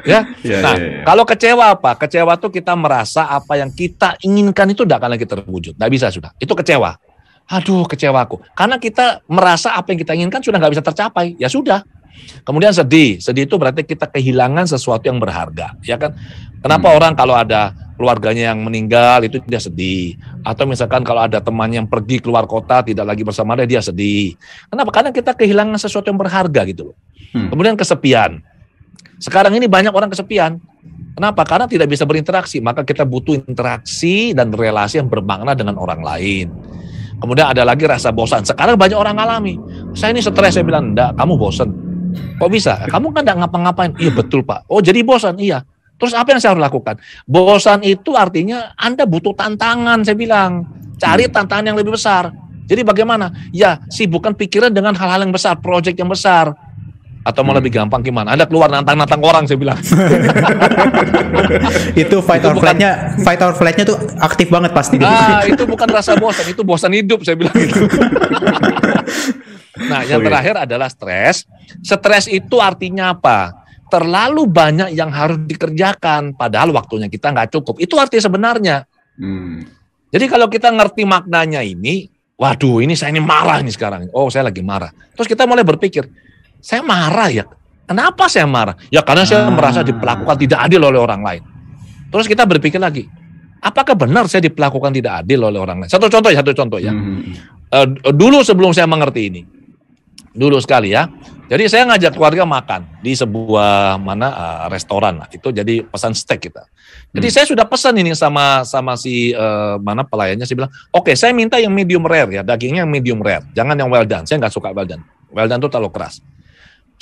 Ya. Nah, kalau kecewa apa? Kecewa tuh kita merasa apa yang kita inginkan itu tidak akan lagi terwujud. Tidak bisa sudah. Itu kecewa. Aduh, kecewaku. Karena kita merasa apa yang kita inginkan sudah nggak bisa tercapai. Ya sudah. Kemudian sedih. Sedih itu berarti kita kehilangan sesuatu yang berharga. Ya kan? Kenapa orang kalau ada keluarganya yang meninggal itu dia sedih. Atau misalkan kalau ada temannya yang pergi keluar kota tidak lagi bersama dia sedih. Kenapa? Karena kita kehilangan sesuatu yang berharga gitu loh. Kemudian kesepian. Sekarang ini banyak orang kesepian. Kenapa? Karena tidak bisa berinteraksi. Maka kita butuh interaksi dan relasi yang bermakna dengan orang lain. Kemudian ada lagi rasa bosan. Sekarang banyak orang alami. Saya ini stres, saya bilang, enggak, kamu bosan. Kok bisa? Kamu kan enggak ngapa-ngapain. Iya betul Pak. Oh jadi bosan? Iya. Terus apa yang saya harus lakukan? Bosan itu artinya Anda butuh tantangan, saya bilang. Cari tantangan yang lebih besar. Jadi bagaimana? Ya sibukkan pikiran dengan hal-hal yang besar, proyek yang besar. Atau mau lebih gampang gimana? Anda keluar nantang-nantang orang, saya bilang. Itu fight or flight-nya tuh aktif banget pasti. Itu bukan rasa bosan, itu bosan hidup, saya bilang gitu. Nah, yang terakhir adalah stres. Stres itu artinya apa? Terlalu banyak yang harus dikerjakan, padahal waktunya kita nggak cukup. Itu arti sebenarnya. Jadi kalau kita ngerti maknanya ini, waduh, ini saya ini marah nih sekarang. Oh, saya lagi marah. Terus kita mulai berpikir, saya marah ya. Kenapa saya marah? Ya karena saya merasa diperlakukan tidak adil oleh orang lain. Terus kita berpikir lagi, apakah benar saya diperlakukan tidak adil oleh orang lain? Satu contoh ya. Dulu sebelum saya mengerti ini, dulu sekali ya. Jadi saya ngajak keluarga makan di sebuah restoran lah. Itu jadi pesan steak kita. Jadi saya sudah pesan ini sama si pelayannya. Saya bilang, oke, saya minta yang medium rare ya, dagingnya yang medium rare, jangan yang well done. Saya nggak suka well done. Well done itu terlalu keras.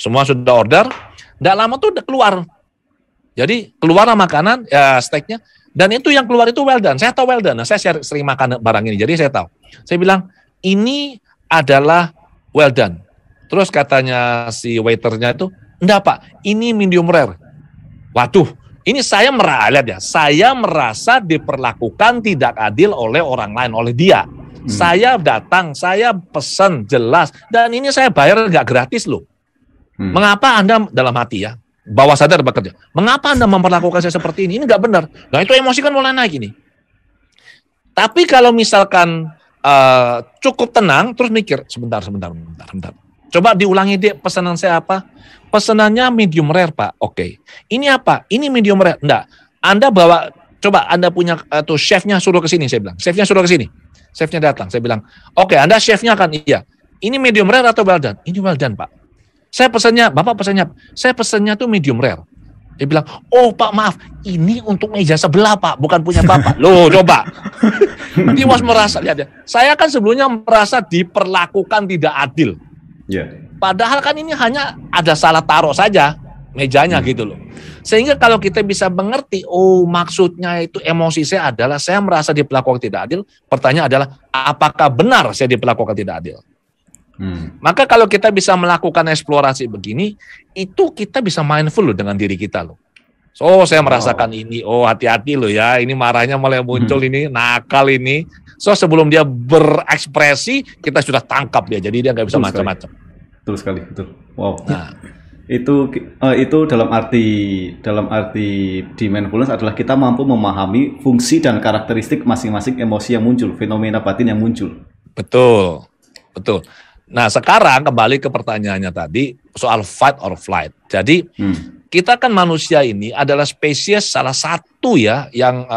Semua sudah order, nggak lama tuh udah keluar. Jadi keluar makanan, ya steaknya, dan itu yang keluar itu well done. Saya tahu well done, nah, saya sering makan barang ini, jadi saya tahu. Saya bilang, ini adalah well done. Terus katanya si waiternya itu, enggak Pak, ini medium rare. Waduh, ini saya merasa diperlakukan tidak adil oleh orang lain, oleh dia. Saya datang, saya pesan jelas, dan ini saya bayar nggak gratis loh. Mengapa Anda dalam hati ya, bawah sadar bekerja, mengapa Anda memperlakukan saya seperti ini? Ini nggak benar. Nah itu emosi kan mulai naik ini. Tapi kalau misalkan cukup tenang, terus mikir, sebentar. Coba diulangi deh pesanan saya apa? Pesanannya medium rare Pak. Oke. Ini apa? Ini medium rare. Enggak. Anda bawa, coba Anda punya tuh chefnya suruh ke sini, saya bilang. Chefnya suruh ke sini. Chefnya datang. Saya bilang, oke, Anda chefnya kan? Iya. Ini medium rare atau well done? Ini well done Pak. Saya pesannya, Bapak pesannya, saya pesannya tuh medium rare. Dia bilang, oh Pak maaf, ini untuk meja sebelah Pak, bukan punya Bapak. Loh coba. Dia merasa, lihat ya, saya kan sebelumnya merasa diperlakukan tidak adil. Padahal kan ini hanya ada salah taruh saja mejanya gitu loh. Sehingga kalau kita bisa mengerti, oh maksudnya itu emosi saya adalah saya merasa diperlakukan tidak adil. Pertanyaan adalah, apakah benar saya diperlakukan tidak adil? Maka kalau kita bisa melakukan eksplorasi begini, itu kita bisa mindful loh dengan diri kita loh. So saya merasakan ini, oh hati-hati loh ya, ini marahnya mulai muncul ini, nakal ini. So sebelum dia berekspresi, kita sudah tangkap dia, jadi dia nggak bisa macam-macam. Betul sekali, betul. Wow. Nah, itu dalam arti di mindfulness adalah kita mampu memahami fungsi dan karakteristik masing-masing emosi yang muncul, fenomena batin yang muncul. Betul, betul. Nah sekarang kembali ke pertanyaannya tadi soal fight or flight. Jadi kita kan manusia ini adalah spesies salah satu ya yang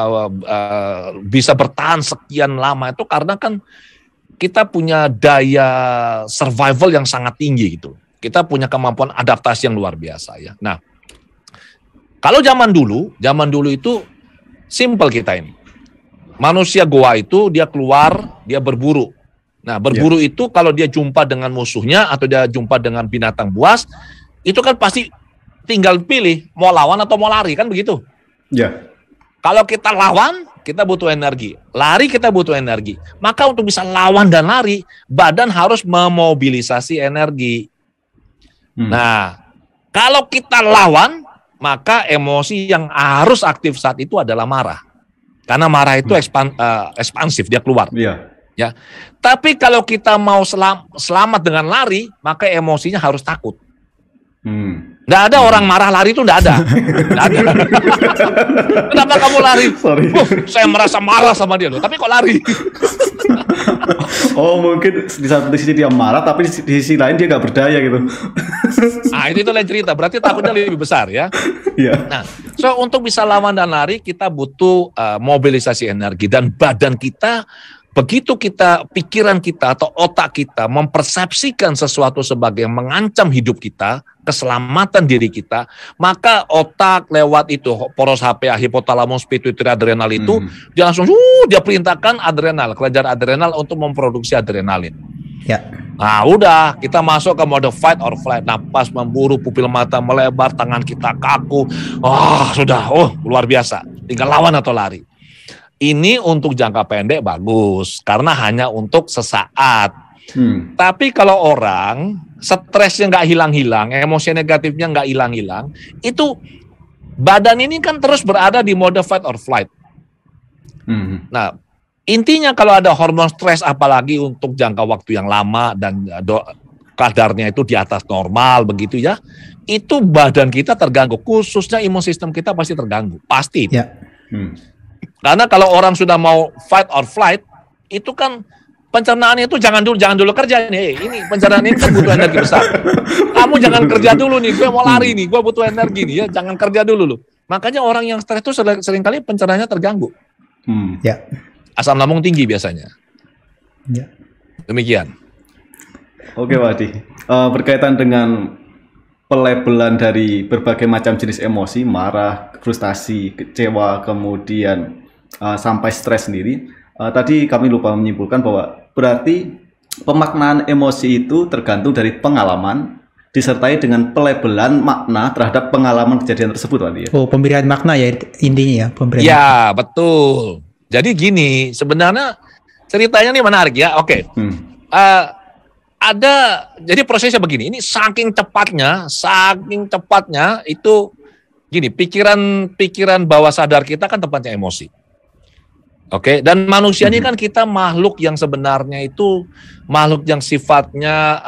bisa bertahan sekian lama itu karena kan kita punya daya survival yang sangat tinggi gitu. Kita punya kemampuan adaptasi yang luar biasa ya. Nah kalau zaman dulu itu simple kita ini. Manusia goa itu dia keluar, dia berburu. Nah, berburu itu kalau dia jumpa dengan musuhnya atau dia jumpa dengan binatang buas, itu kan pasti tinggal pilih mau lawan atau mau lari, kan begitu? Kalau kita lawan, kita butuh energi. Lari, kita butuh energi. Maka untuk bisa lawan dan lari, badan harus memobilisasi energi. Nah, kalau kita lawan, maka emosi yang harus aktif saat itu adalah marah. Karena marah itu ekspansif, dia keluar. Ya, tapi kalau kita mau selamat dengan lari, maka emosinya harus takut. Nggak ada orang marah lari itu, nggak ada. Kenapa kamu lari? Saya merasa marah sama dia loh, tapi kok lari? Oh mungkin di satu sisi dia marah, tapi di sisi lain dia nggak berdaya gitu. Nah itu lain cerita, berarti takutnya lebih besar ya. Nah, so untuk bisa lawan dan lari kita butuh mobilisasi energi dan badan kita. Begitu pikiran kita atau otak kita mempersepsikan sesuatu sebagai mengancam hidup kita, keselamatan diri kita, maka otak lewat itu poros HPA, hipotalamus pituitary adrenal itu dia langsung dia perintahkan adrenal, kelenjar adrenal untuk memproduksi adrenalin. Nah udah kita masuk ke mode fight or flight, napas memburu, pupil mata melebar, tangan kita kaku, sudah luar biasa, tinggal lawan atau lari. Ini untuk jangka pendek bagus, karena hanya untuk sesaat. Tapi kalau orang stresnya nggak hilang-hilang, emosi negatifnya nggak hilang-hilang, itu badan ini kan terus berada di mode fight or flight. Nah, intinya kalau ada hormon stres, apalagi untuk jangka waktu yang lama dan kadarnya itu di atas normal begitu ya, itu badan kita terganggu, khususnya imun sistem kita pasti terganggu, pasti. Karena kalau orang sudah mau fight or flight, itu kan pencernaannya itu jangan dulu kerja nih. Ini pencernaan ini kan butuh energi besar. Kamu jangan kerja dulu nih, gue mau lari nih, gue butuh energi nih ya, jangan kerja dulu loh. Makanya orang yang stres itu seringkali pencernaannya terganggu. Asam lambung tinggi biasanya. Demikian. Oke Pak Adi, berkaitan dengan pelabelan dari berbagai macam jenis emosi, marah, frustasi, kecewa, kemudian sampai stres sendiri. Tadi kami lupa menyimpulkan bahwa berarti pemaknaan emosi itu tergantung dari pengalaman disertai dengan pelabelan makna terhadap pengalaman kejadian tersebut, Pak Adi. Oh, pemberian makna ya intinya ya, pemberian. Ya, betul. Jadi gini, sebenarnya ceritanya ini menarik ya. Oke. Jadi prosesnya begini. Ini saking cepatnya itu gini, pikiran bawah sadar kita kan tempatnya emosi. Oke, dan manusia ini kan kita makhluk yang sebenarnya itu makhluk yang sifatnya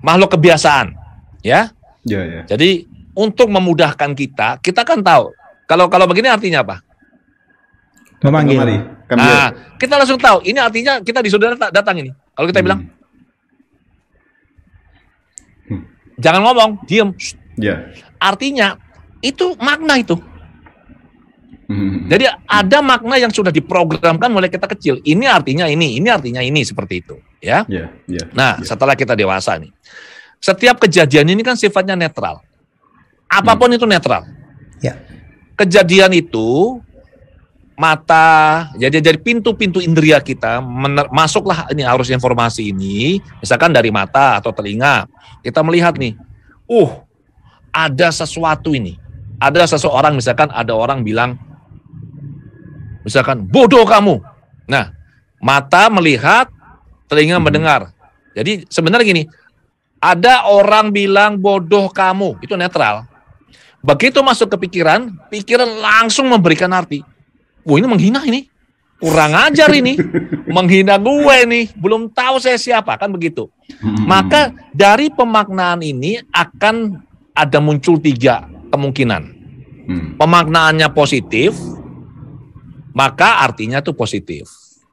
makhluk kebiasaan, ya. Jadi untuk memudahkan kita kan tahu kalau begini artinya apa? Memanggil. Nah, kita langsung tahu ini artinya kita disuruh datang ini. Kalau kita bilang jangan ngomong, diem. Artinya itu makna itu. Jadi ada makna yang sudah diprogramkan mulai kita kecil. Ini artinya ini artinya ini, seperti itu, ya. Nah, setelah kita dewasa nih, setiap kejadian ini kan sifatnya netral. Apapun itu netral. Ya. Kejadian itu mata, jadi pintu-pintu indera kita masuklah ini arus informasi ini, misalkan dari mata atau telinga, kita melihat nih, ada sesuatu ini, ada seseorang, misalkan ada orang bilang, misalkan bodoh kamu. Nah, mata melihat, telinga mendengar. Jadi sebenarnya gini, ada orang bilang bodoh kamu, itu netral. Begitu masuk ke pikiran langsung memberikan arti. Ini menghina ini. Kurang ajar ini. Menghina gue nih. Belum tahu saya siapa. Kan begitu. Maka dari pemaknaan ini akan ada muncul 3 kemungkinan. Pemaknaannya positif, maka artinya itu positif.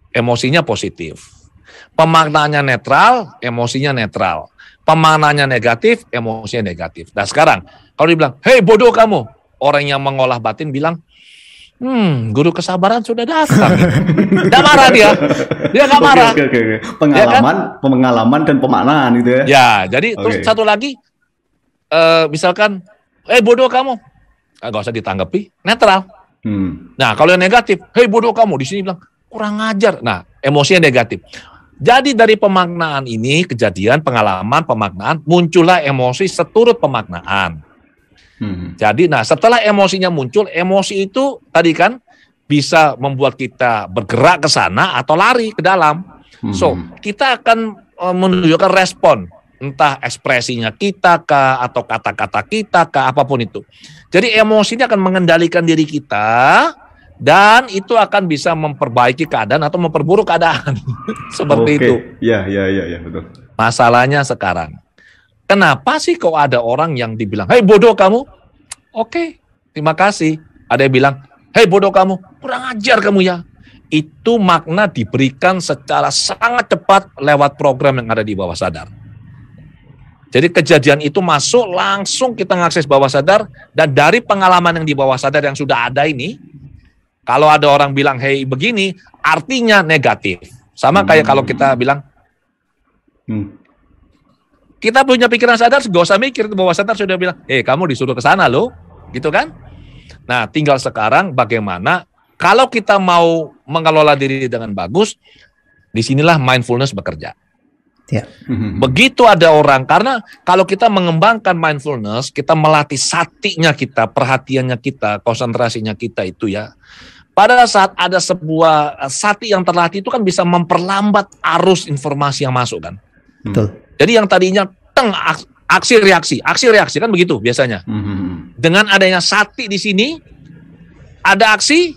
Emosinya positif. Pemaknaannya netral, emosinya netral. Pemaknaannya negatif, emosinya negatif. Nah sekarang, kalau dibilang, hei bodoh kamu. Orang yang mengolah batin bilang, guru kesabaran sudah datang. Tidak marah dia. Dia nggak marah. Oke. Pengalaman dan pemaknaan gitu ya. Ya, jadi terus satu lagi, misalkan, bodoh kamu. Nggak usah ditanggapi, netral. Nah, kalau yang negatif, hei bodoh kamu. Di sini bilang, kurang ajar. Nah, emosinya negatif. Jadi dari pemaknaan ini, kejadian, pengalaman, pemaknaan, muncullah emosi seturut pemaknaan. Jadi, nah setelah emosinya muncul, emosi itu tadi kan bisa membuat kita bergerak ke sana atau lari ke dalam. So, kita akan menunjukkan respon, entah ekspresinya kita kah, atau kata-kata kita kah, apapun itu. Jadi emosi ini akan mengendalikan diri kita, dan itu akan bisa memperbaiki keadaan atau memperburuk keadaan. Seperti itu. Ya, betul. Masalahnya sekarang, kenapa sih kok ada orang yang dibilang, hei bodoh kamu? Oke, terima kasih. Ada yang bilang, hei bodoh kamu, kurang ajar kamu ya. Itu makna diberikan secara sangat cepat lewat program yang ada di bawah sadar. Jadi kejadian itu masuk, langsung kita mengakses bawah sadar, dan dari pengalaman yang di bawah sadar yang sudah ada ini, kalau ada orang bilang, hei begini, artinya negatif. Sama kayak kalau kita bilang, kita punya pikiran sadar, gak usah mikir, bawah sadar sudah bilang, kamu disuruh ke sana loh, gitu kan? Nah, tinggal sekarang bagaimana, kalau kita mau mengelola diri dengan bagus, disinilah mindfulness bekerja. Ya. Begitu ada orang, karena kalau kita mengembangkan mindfulness, kita melatih satinya kita, perhatiannya kita, konsentrasinya kita itu ya, pada saat ada sebuah sati yang terlatih itu kan bisa memperlambat arus informasi yang masuk kan. Betul. Jadi yang tadinya aksi reaksi kan begitu biasanya. Dengan adanya sati di sini, ada aksi,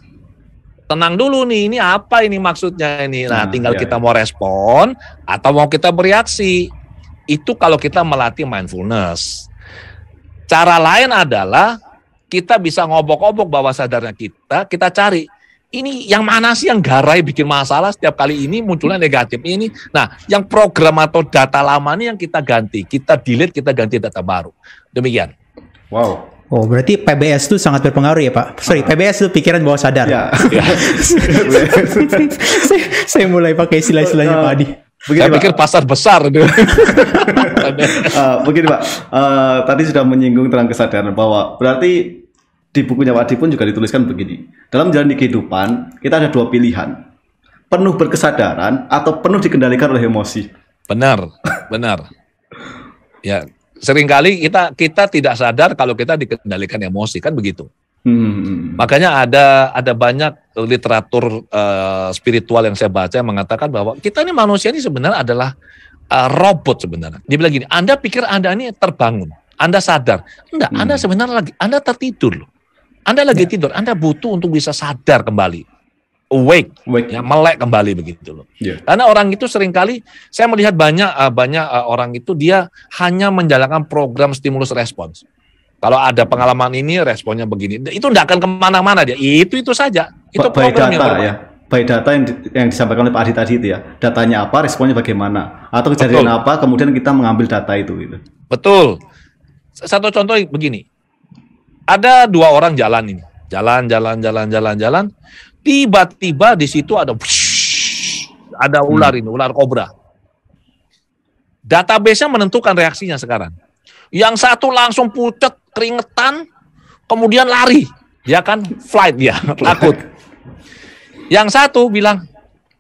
tenang dulu nih, ini apa ini maksudnya ini. Nah, tinggal kita mau respon atau mau kita bereaksi. Itu kalau kita melatih mindfulness. Cara lain adalah kita bisa ngobok-ngobok bawah sadarnya kita cari. Ini yang mana sih yang garai bikin masalah setiap kali ini munculnya negatif ini. Nah, yang program atau data lama ini yang kita ganti. Kita delete, kita ganti data baru. Demikian. Wow. Oh, berarti PBS itu sangat berpengaruh ya, Pak? Sorry, PBS itu pikiran bawah sadar. Ya. saya mulai pakai istilah-istilahnya Pak Adi. Begini, saya pikir pasar besar. Begini Pak, tadi sudah menyinggung tentang kesadaran bahwa berarti di bukunya Pak Adi pun juga dituliskan begini. Dalam menjalani kehidupan, kita ada 2 pilihan. Penuh berkesadaran atau penuh dikendalikan oleh emosi. Benar. Ya, seringkali kita tidak sadar kalau kita dikendalikan emosi, kan begitu. Makanya ada banyak literatur spiritual yang saya baca yang mengatakan bahwa kita ini manusia ini sebenarnya adalah robot sebenarnya. Dia bilang gini, Anda pikir Anda ini terbangun, Anda sadar. Enggak, Anda sebenarnya Anda tertidur loh. Anda lagi tidur, Anda butuh untuk bisa sadar kembali. Awake. Ya, melek kembali begitu loh. Karena orang itu seringkali, saya melihat banyak orang itu dia hanya menjalankan program stimulus respons. Kalau ada pengalaman ini, responnya begini. Itu tidak akan kemana-mana dia. Itu saja. Itu program data ya. By data yang disampaikan oleh Pak Adi tadi itu ya. Datanya apa, responnya bagaimana. Atau kejadian apa, kemudian kita mengambil data itu. Gitu. Betul. Satu contoh begini. Ada 2 orang jalan ini. Jalan. Tiba-tiba di situ ada ular ini, ular kobra. Database-nya menentukan reaksinya sekarang. Yang satu langsung pucat, keringetan, kemudian lari. Dia kan flight dia, takut. Yang satu bilang,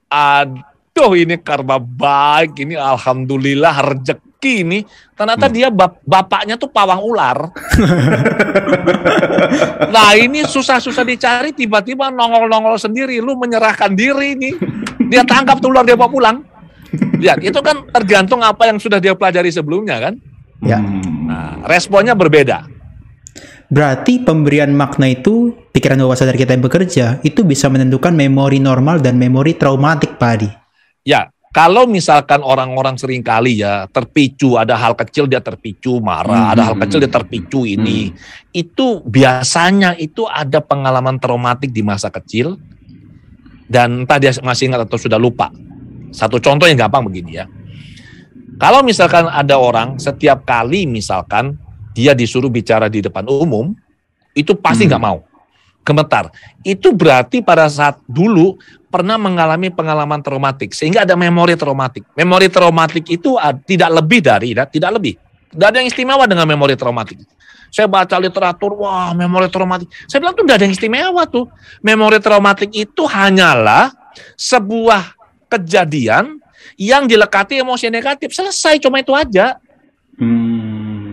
aduh ini karma baik, ini alhamdulillah rezeki ini. Ternyata dia bapaknya tuh pawang ular. Nah ini susah-susah dicari, tiba-tiba nongol-nongol sendiri. Lu menyerahkan diri ini. Dia tangkap tuh ular, dia bawa pulang. Lihat, itu kan tergantung apa yang sudah dia pelajari sebelumnya kan. Ya. Nah, responnya berbeda. Berarti pemberian makna itu, pikiran bawah sadar kita yang bekerja, itu bisa menentukan memori normal dan memori traumatik, Pak Adi. Ya, kalau misalkan orang-orang seringkali ya terpicu, ada hal kecil dia terpicu marah, ada hal kecil dia terpicu ini, itu biasanya itu ada pengalaman traumatik di masa kecil, dan entah dia masih ingat atau sudah lupa. Satu contoh yang gampang begini ya, kalau misalkan ada orang setiap kali misalkan dia disuruh bicara di depan umum, itu pasti nggak mau, gemetar. Itu berarti pada saat dulu pernah mengalami pengalaman traumatik, sehingga ada memori traumatik. Memori traumatik itu tidak lebih dari, tidak lebih. Tidak ada yang istimewa dengan memori traumatik. Saya baca literatur, wah memori traumatik. Saya bilang tuh tidak ada yang istimewa tuh. Memori traumatik itu hanyalah sebuah kejadian yang dilekati emosi negatif. Selesai, cuma itu aja.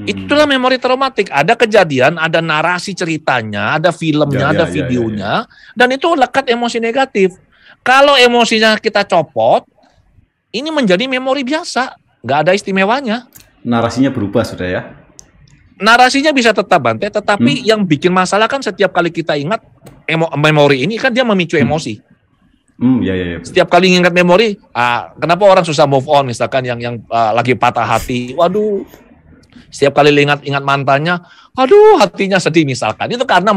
Itulah memori traumatik. Ada kejadian, ada narasi ceritanya, ada filmnya, ada videonya, dan itu lekat emosi negatif. Kalau emosinya kita copot, ini menjadi memori biasa, nggak ada istimewanya. Narasinya berubah sudah ya? Narasinya bisa tetap Bante, tetapi yang bikin masalah kan setiap kali kita ingat memori ini kan dia memicu emosi. Ya. Setiap kali ingat memori, kenapa orang susah move on? Misalkan yang lagi patah hati, waduh. Setiap kali ingat mantannya, aduh hatinya sedih misalkan. Itu karena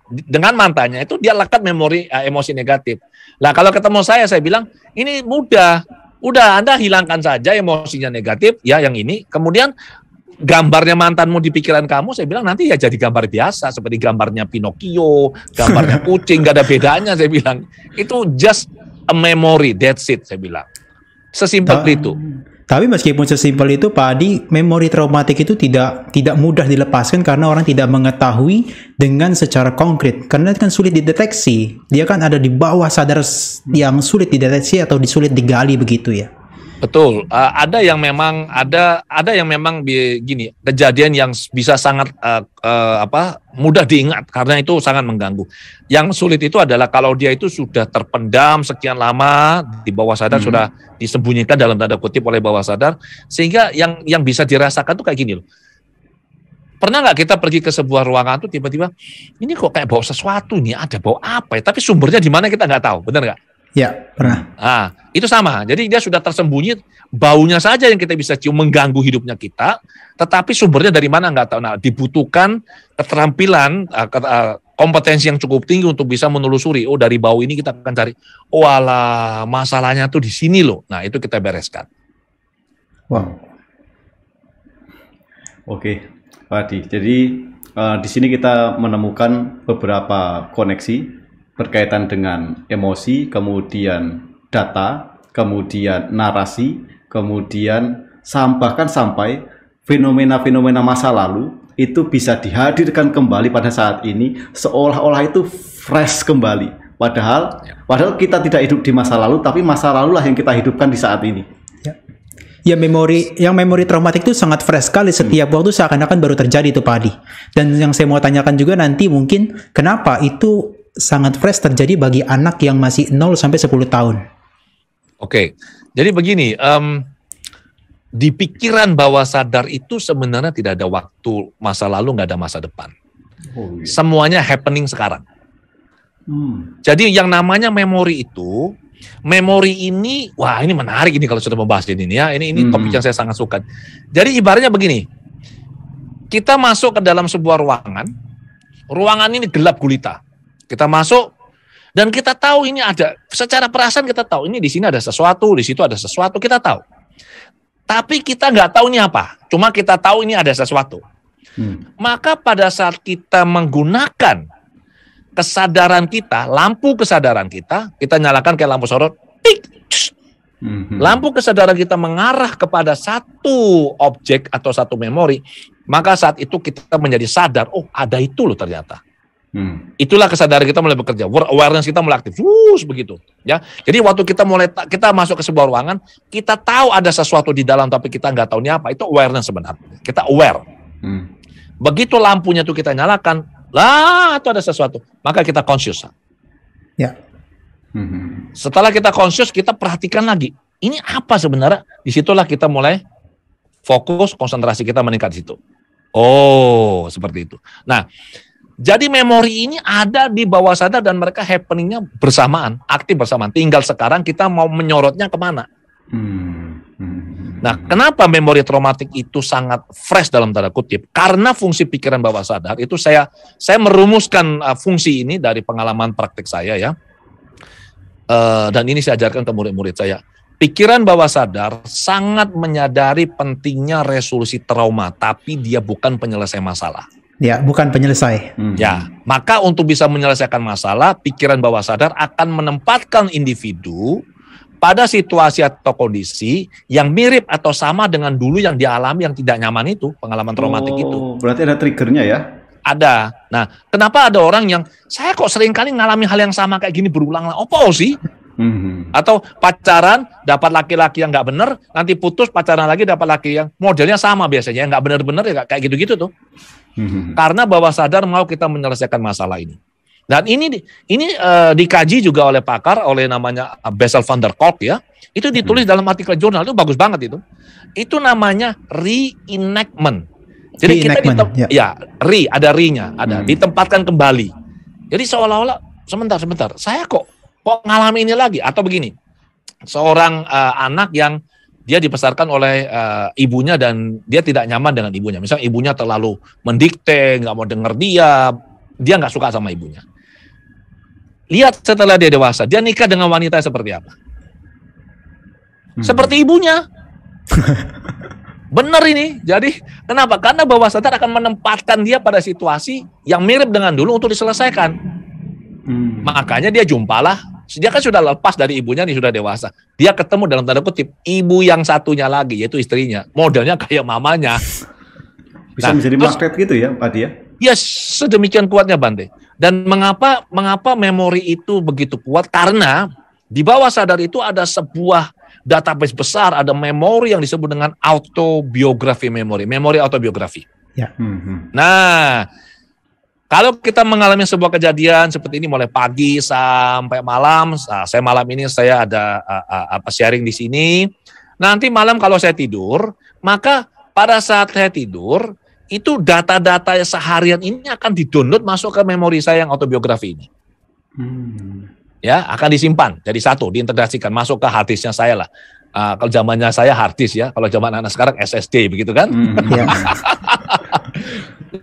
dengan mantannya itu dia lekat memori emosi negatif. Nah kalau ketemu saya bilang, ini mudah. Udah Anda hilangkan saja emosinya negatif, ya yang ini. Kemudian gambarnya mantanmu di pikiran kamu, saya bilang nanti ya jadi gambar biasa. Seperti gambarnya Pinocchio, gambarnya kucing, gak ada bedanya saya bilang. Itu just a memory, that's it saya bilang. Sesimpel itu. Tapi meskipun sesimpel itu, Pak Adi, memori traumatik itu tidak mudah dilepaskan karena orang tidak mengetahui dengan secara konkret. Karena kan sulit dideteksi. Dia kan ada di bawah sadar yang sulit dideteksi atau sulit digali begitu ya. Betul. Ada yang memang begini, kejadian yang bisa sangat mudah diingat karena itu sangat mengganggu. Yang sulit itu adalah kalau dia itu sudah terpendam sekian lama di bawah sadar, sudah disembunyikan dalam tanda kutip oleh bawah sadar, sehingga yang bisa dirasakan tuh kayak gini loh. Pernah nggak kita pergi ke sebuah ruangan tuh tiba-tiba ini kok kayak bau sesuatu nih, ada bau apa ya? Tapi sumbernya di mana kita nggak tahu, benar nggak? Ya, pernah. Itu sama. Jadi dia sudah tersembunyi, baunya saja yang kita bisa cium mengganggu hidupnya kita, tetapi sumbernya dari mana nggak tahu. Nah, dibutuhkan keterampilan, kompetensi yang cukup tinggi untuk bisa menelusuri. Oh, dari bau ini kita akan cari. Oh, alah, masalahnya tuh di sini loh. Nah, itu kita bereskan. Wow. Oke, Pak Adi. Jadi di sini kita menemukan beberapa koneksi berkaitan dengan emosi, kemudian data, kemudian narasi, kemudian bahkan sampai fenomena-fenomena masa lalu itu bisa dihadirkan kembali pada saat ini seolah-olah itu fresh kembali. Padahal kita tidak hidup di masa lalu, tapi masa lalu lah yang kita hidupkan di saat ini. Ya, memori traumatik itu sangat fresh sekali, setiap waktu seakan-akan baru terjadi itu, Pak Adi. Dan yang saya mau tanyakan juga nanti mungkin kenapa itu sangat fresh terjadi bagi anak yang masih 0 sampai 10 tahun. Oke. Jadi begini, di pikiran bawah sadar itu sebenarnya tidak ada waktu masa lalu, nggak ada masa depan. Semuanya happening sekarang. Jadi yang namanya memori itu, memori ini, wah ini menarik ini kalau sudah membahas ini ya. Ini topik yang saya sangat suka. Jadi ibaratnya begini, kita masuk ke dalam sebuah ruangan ini gelap gulita. Kita masuk dan kita tahu ini ada, secara perasaan kita tahu ini di sini ada sesuatu, di situ ada sesuatu, kita tahu. Tapi kita nggak tahu ini apa, cuma kita tahu ini ada sesuatu. Maka pada saat kita menggunakan kesadaran kita, lampu kesadaran kita nyalakan kayak lampu sorot, lampu kesadaran kita mengarah kepada satu objek atau satu memori, Maka saat itu kita menjadi sadar, oh ada itu loh ternyata. Itulah kesadaran kita mulai bekerja, awareness kita mulai aktif, begitu. Ya, jadi waktu kita masuk ke sebuah ruangan, kita tahu ada sesuatu di dalam, tapi kita nggak tahu ini apa. Itu awareness sebenarnya. Kita aware. Begitu lampunya itu kita nyalakan, lah itu ada sesuatu, maka kita conscious. Ya. Setelah kita conscious, kita perhatikan lagi, ini apa sebenarnya? Disitulah kita mulai fokus, konsentrasi kita meningkat di situ. Oh, seperti itu. Nah, jadi memori ini ada di bawah sadar dan mereka happeningnya bersamaan, aktif bersamaan. Tinggal sekarang kita mau menyorotnya kemana. Nah, kenapa memori traumatik itu sangat fresh dalam tanda kutip? Karena fungsi pikiran bawah sadar itu saya merumuskan fungsi ini dari pengalaman praktik saya ya. Dan ini saya ajarkan ke murid-murid saya. Pikiran bawah sadar sangat menyadari pentingnya resolusi trauma, tapi dia bukan penyelesai masalah. Ya, bukan penyelesai. Ya, maka untuk bisa menyelesaikan masalah, pikiran bawah sadar akan menempatkan individu pada situasi atau kondisi yang mirip atau sama dengan dulu yang dialami yang tidak nyaman itu, pengalaman traumatik itu. Berarti ada triggernya ya? Ada. Nah, kenapa ada orang yang, saya kok sering kali ngalami hal yang sama kayak gini berulang-ulang, apa sih? Atau pacaran, dapat laki-laki yang nggak bener, nanti putus, pacaran lagi dapat laki yang modelnya sama biasanya, yang nggak bener-bener ya kayak gitu-gitu tuh. Karena bawah sadar mau kita menyelesaikan masalah ini. Dan ini dikaji juga oleh pakar, oleh namanya Bessel van der Kolk ya. Itu ditulis dalam artikel jurnal, itu bagus banget itu. Itu namanya reenactment. Jadi kita ada re-nya, ada ditempatkan kembali. Jadi seolah-olah sebentar, saya kok ngalami ini lagi atau begini. Seorang anak yang dia dibesarkan oleh ibunya dan dia tidak nyaman dengan ibunya. Misalnya ibunya terlalu mendikte, nggak mau denger dia nggak suka sama ibunya. Lihat setelah dia dewasa, dia nikah dengan wanita seperti apa? Seperti ibunya. Benar ini. Jadi kenapa? Karena bawah sadar akan menempatkan dia pada situasi yang mirip dengan dulu untuk diselesaikan. Makanya dia jumpalah. Dia kan sudah lepas dari ibunya, nih sudah dewasa. Dia ketemu dalam tanda kutip ibu yang satunya lagi, yaitu istrinya. Modelnya kayak mamanya. Bisa menjadi magnet gitu ya, Pak Dia? Ya, sedemikian kuatnya Bante. Dan mengapa memori itu begitu kuat? Karena di bawah sadar itu ada sebuah database besar, ada memori yang disebut dengan autobiografi memori autobiografi. Ya. Nah, kalau kita mengalami sebuah kejadian seperti ini mulai pagi sampai malam, saya malam ini saya ada sharing di sini. Nanti malam kalau saya tidur, maka pada saat saya tidur, itu data-data seharian ini akan di-download masuk ke memori saya yang autobiografi ini. Ya, akan disimpan. Jadi satu, diintegrasikan masuk ke hard disknya saya lah. Kalau zamannya saya hard disk ya, kalau zaman anak sekarang SSD begitu kan?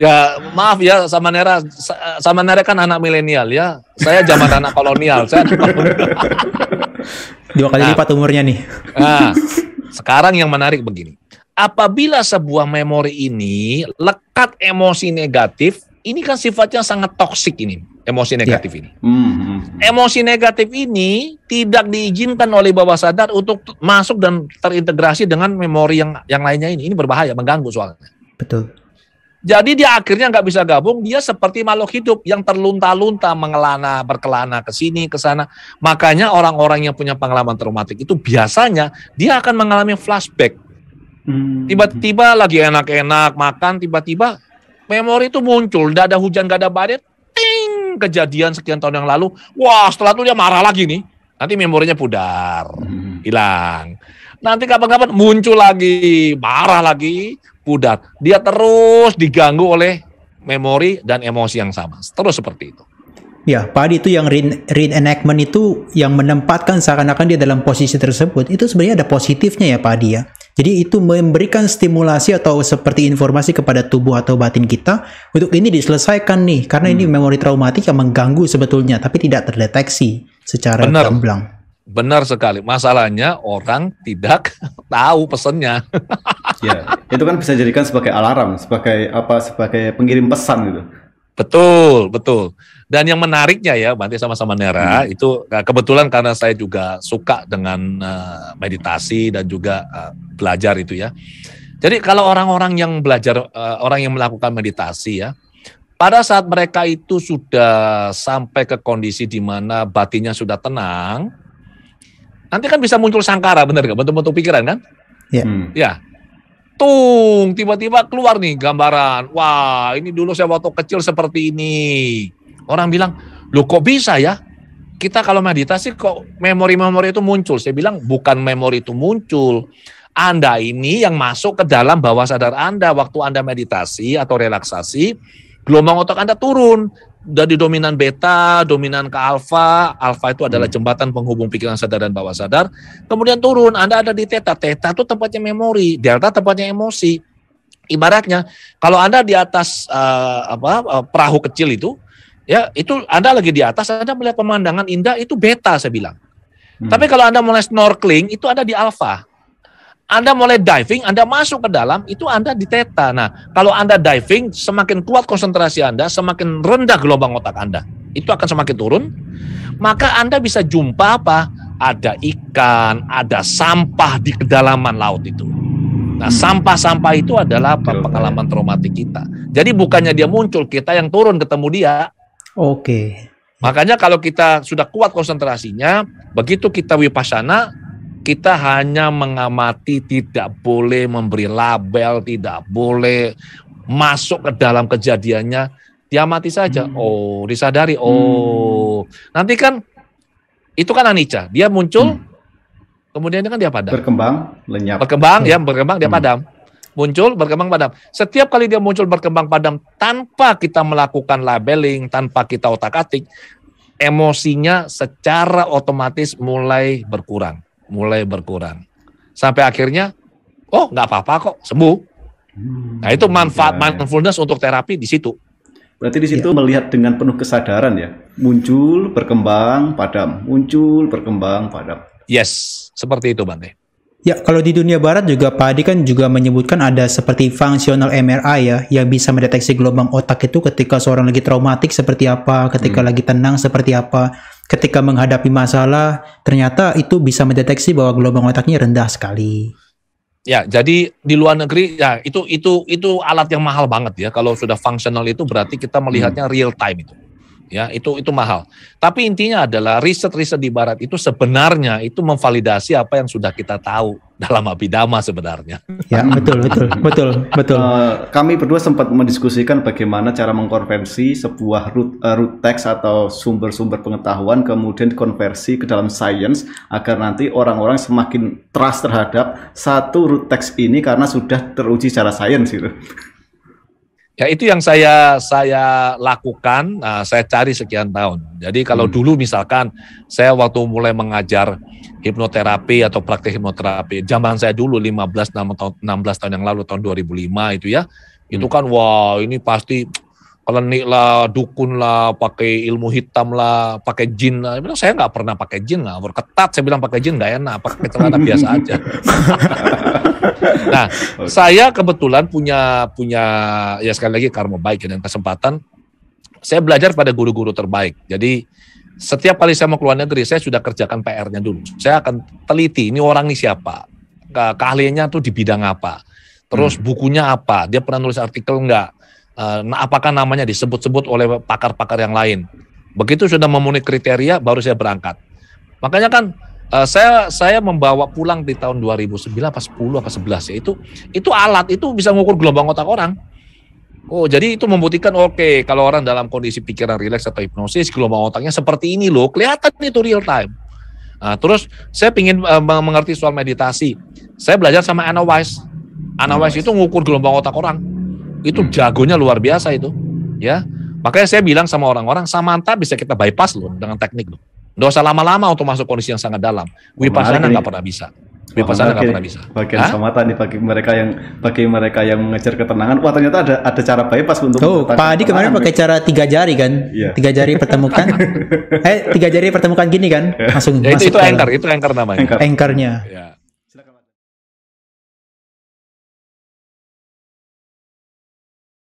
Ya maaf ya, sama Nera kan anak milenial ya. Saya zaman anak kolonial. Saya 2 kali lipat umurnya nih. Nah, sekarang yang menarik begini. Apabila sebuah memori ini lekat emosi negatif, ini kan sifatnya sangat toksik ini, emosi negatif ini. Emosi negatif ini tidak diizinkan oleh bawah sadar untuk masuk dan terintegrasi dengan memori yang lainnya ini. Ini berbahaya, mengganggu soalnya. Betul. Jadi dia akhirnya nggak bisa gabung, dia seperti makhluk hidup yang terlunta-lunta, berkelana ke sini, ke sana. Makanya orang-orang yang punya pengalaman traumatik itu biasanya dia akan mengalami flashback. Tiba-tiba lagi enak-enak makan, tiba-tiba memori itu muncul, nggak ada hujan, nggak ada badai, ting, kejadian sekian tahun yang lalu. Wah, setelah itu dia marah lagi nih. Nanti memorinya pudar, hilang. Nanti kapan-kapan muncul lagi, marah lagi, pudar. Dia terus diganggu oleh memori dan emosi yang sama. Terus seperti itu. Ya, Pak Adi, itu yang reenactment itu yang menempatkan seakan-akan dia dalam posisi tersebut. Itu sebenarnya ada positifnya ya Pak Adi ya. Jadi itu memberikan stimulasi atau seperti informasi kepada tubuh atau batin kita untuk ini diselesaikan nih. Karena ini memori traumatik yang mengganggu sebetulnya, tapi tidak terdeteksi secara gamblang. Benar sekali. Masalahnya orang tidak tahu pesannya. Ya, itu kan bisa dijadikan sebagai alarm, sebagai pengirim pesan gitu. Betul. Dan yang menariknya ya, Bante sama-sama Nera, itu kebetulan karena saya juga suka dengan meditasi dan juga belajar itu ya. Jadi kalau orang-orang yang belajar, orang yang melakukan meditasi ya, pada saat mereka itu sudah sampai ke kondisi di mana batinnya sudah tenang, nanti kan bisa muncul sangkara, benar nggak? Bentuk-bentuk pikiran kan? Ya. Ya. Tiba-tiba keluar nih gambaran. Wah, ini dulu saya waktu kecil seperti ini. Orang bilang, loh kok bisa ya? Kita kalau meditasi kok memori-memori itu muncul. Saya bilang bukan memori itu muncul. Anda ini yang masuk ke dalam bawah sadar Anda waktu Anda meditasi atau relaksasi, gelombang otak Anda turun dari dominan beta, dominan ke alfa. Alfa itu adalah jembatan penghubung pikiran sadar dan bawah sadar. Kemudian turun, Anda ada di theta. Theta itu tempatnya memori, delta tempatnya emosi. Ibaratnya kalau Anda di atas perahu kecil itu, ya itu Anda lagi di atas, Anda melihat pemandangan indah itu beta saya bilang. Tapi kalau Anda mulai snorkeling itu Anda di alfa. Anda mulai diving, Anda masuk ke dalam, itu Anda di theta. Nah, kalau Anda diving, semakin kuat konsentrasi Anda, semakin rendah gelombang otak Anda. Itu akan semakin turun. Maka Anda bisa jumpa apa? Ada ikan, ada sampah di kedalaman laut itu. Nah, sampah-sampah itu adalah pengalaman traumatik kita. Jadi bukannya dia muncul, kita yang turun ketemu dia. Oke. Makanya kalau kita sudah kuat konsentrasinya, begitu kita vipassana, kita hanya mengamati, tidak boleh memberi label, tidak boleh masuk ke dalam kejadiannya, diamati saja. Oh, disadari. Oh, nanti kan itu kan anicca, dia muncul, kemudian kan dia padam. Berkembang, lenyap. Berkembang, dia padam. Muncul, berkembang, padam. Setiap kali dia muncul, berkembang, padam, tanpa kita melakukan labeling, tanpa kita otak-atik, emosinya secara otomatis mulai berkurang. Sampai akhirnya, oh nggak apa-apa kok, sembuh. Nah itu manfaat mindfulness untuk terapi di situ. Berarti di situ melihat dengan penuh kesadaran ya, muncul, berkembang, padam, muncul, berkembang, padam. Yes, seperti itu Bante. Ya, kalau di dunia barat juga Pak Adi kan juga menyebutkan ada seperti functional MRI ya, yang bisa mendeteksi gelombang otak itu ketika seorang lagi traumatik seperti apa, ketika lagi tenang seperti apa, ketika menghadapi masalah, ternyata itu bisa mendeteksi bahwa gelombang otaknya rendah sekali. Ya, jadi di luar negeri ya itu alat yang mahal banget ya. Kalau sudah functional itu berarti kita melihatnya real time itu. Ya, itu mahal. Tapi intinya adalah riset-riset di barat itu sebenarnya itu memvalidasi apa yang sudah kita tahu dalam Abhidhamma sebenarnya. Ya, betul. Kami berdua sempat mendiskusikan bagaimana cara mengkonversi sebuah root text atau sumber-sumber pengetahuan kemudian dikonversi ke dalam science agar nanti orang-orang semakin trust terhadap satu root text ini karena sudah teruji secara science gitu. Ya itu yang saya lakukan, saya cari sekian tahun. Jadi kalau dulu misalkan saya waktu mulai mengajar hipnoterapi atau praktek hipnoterapi, zaman saya dulu 16 tahun yang lalu, tahun 2005 itu ya, itu kan wah ini pasti klenik lah, dukun lah, pakai ilmu hitam lah, pakai jin lah. Saya nggak pernah pakai jin lah, berketat saya bilang pakai jin nggak enak, pakai celana biasa aja. Nah, saya kebetulan punya ya sekali lagi karma baik dan kesempatan. Saya belajar pada guru-guru terbaik. Jadi setiap kali saya mau keluar negeri, saya sudah kerjakan PR-nya dulu. Saya akan teliti ini orang ini siapa, keahliannya tuh di bidang apa, terus bukunya apa, dia pernah nulis artikel enggak, apakah namanya disebut-sebut oleh pakar-pakar yang lain. Begitu sudah memenuhi kriteria, baru saya berangkat. Makanya kan saya membawa pulang di tahun 2009 apa 10 apa 11 ya, itu alat itu bisa mengukur gelombang otak orang. Oh, jadi itu membuktikan oke, kalau orang dalam kondisi pikiran rileks atau hipnosis, gelombang otaknya seperti ini loh, kelihatan itu real time. Nah, terus saya ingin mengerti soal meditasi. Saya belajar sama Anna Weiss. Anna Weiss itu mengukur gelombang otak orang. Itu jagonya luar biasa itu, ya. Makanya saya bilang sama orang-orang, Samantha bisa kita bypass loh dengan teknik loh. Nggak usah lama-lama untuk masuk kondisi yang sangat dalam. Vipassana nggak pernah bisa. Vipassana nggak pernah bisa. Bagian Samatha nih bagi mereka yang mengejar ketenangan. Wah ternyata ada cara bypass untuk. Tuh Pak Adi kemarin pakai cara 3 jari kan? Yeah. 3 jari pertemukan. 3 jari pertemukan gini kan? Langsung ya, masuk. Itu anchor namanya. Anchornya. Ya.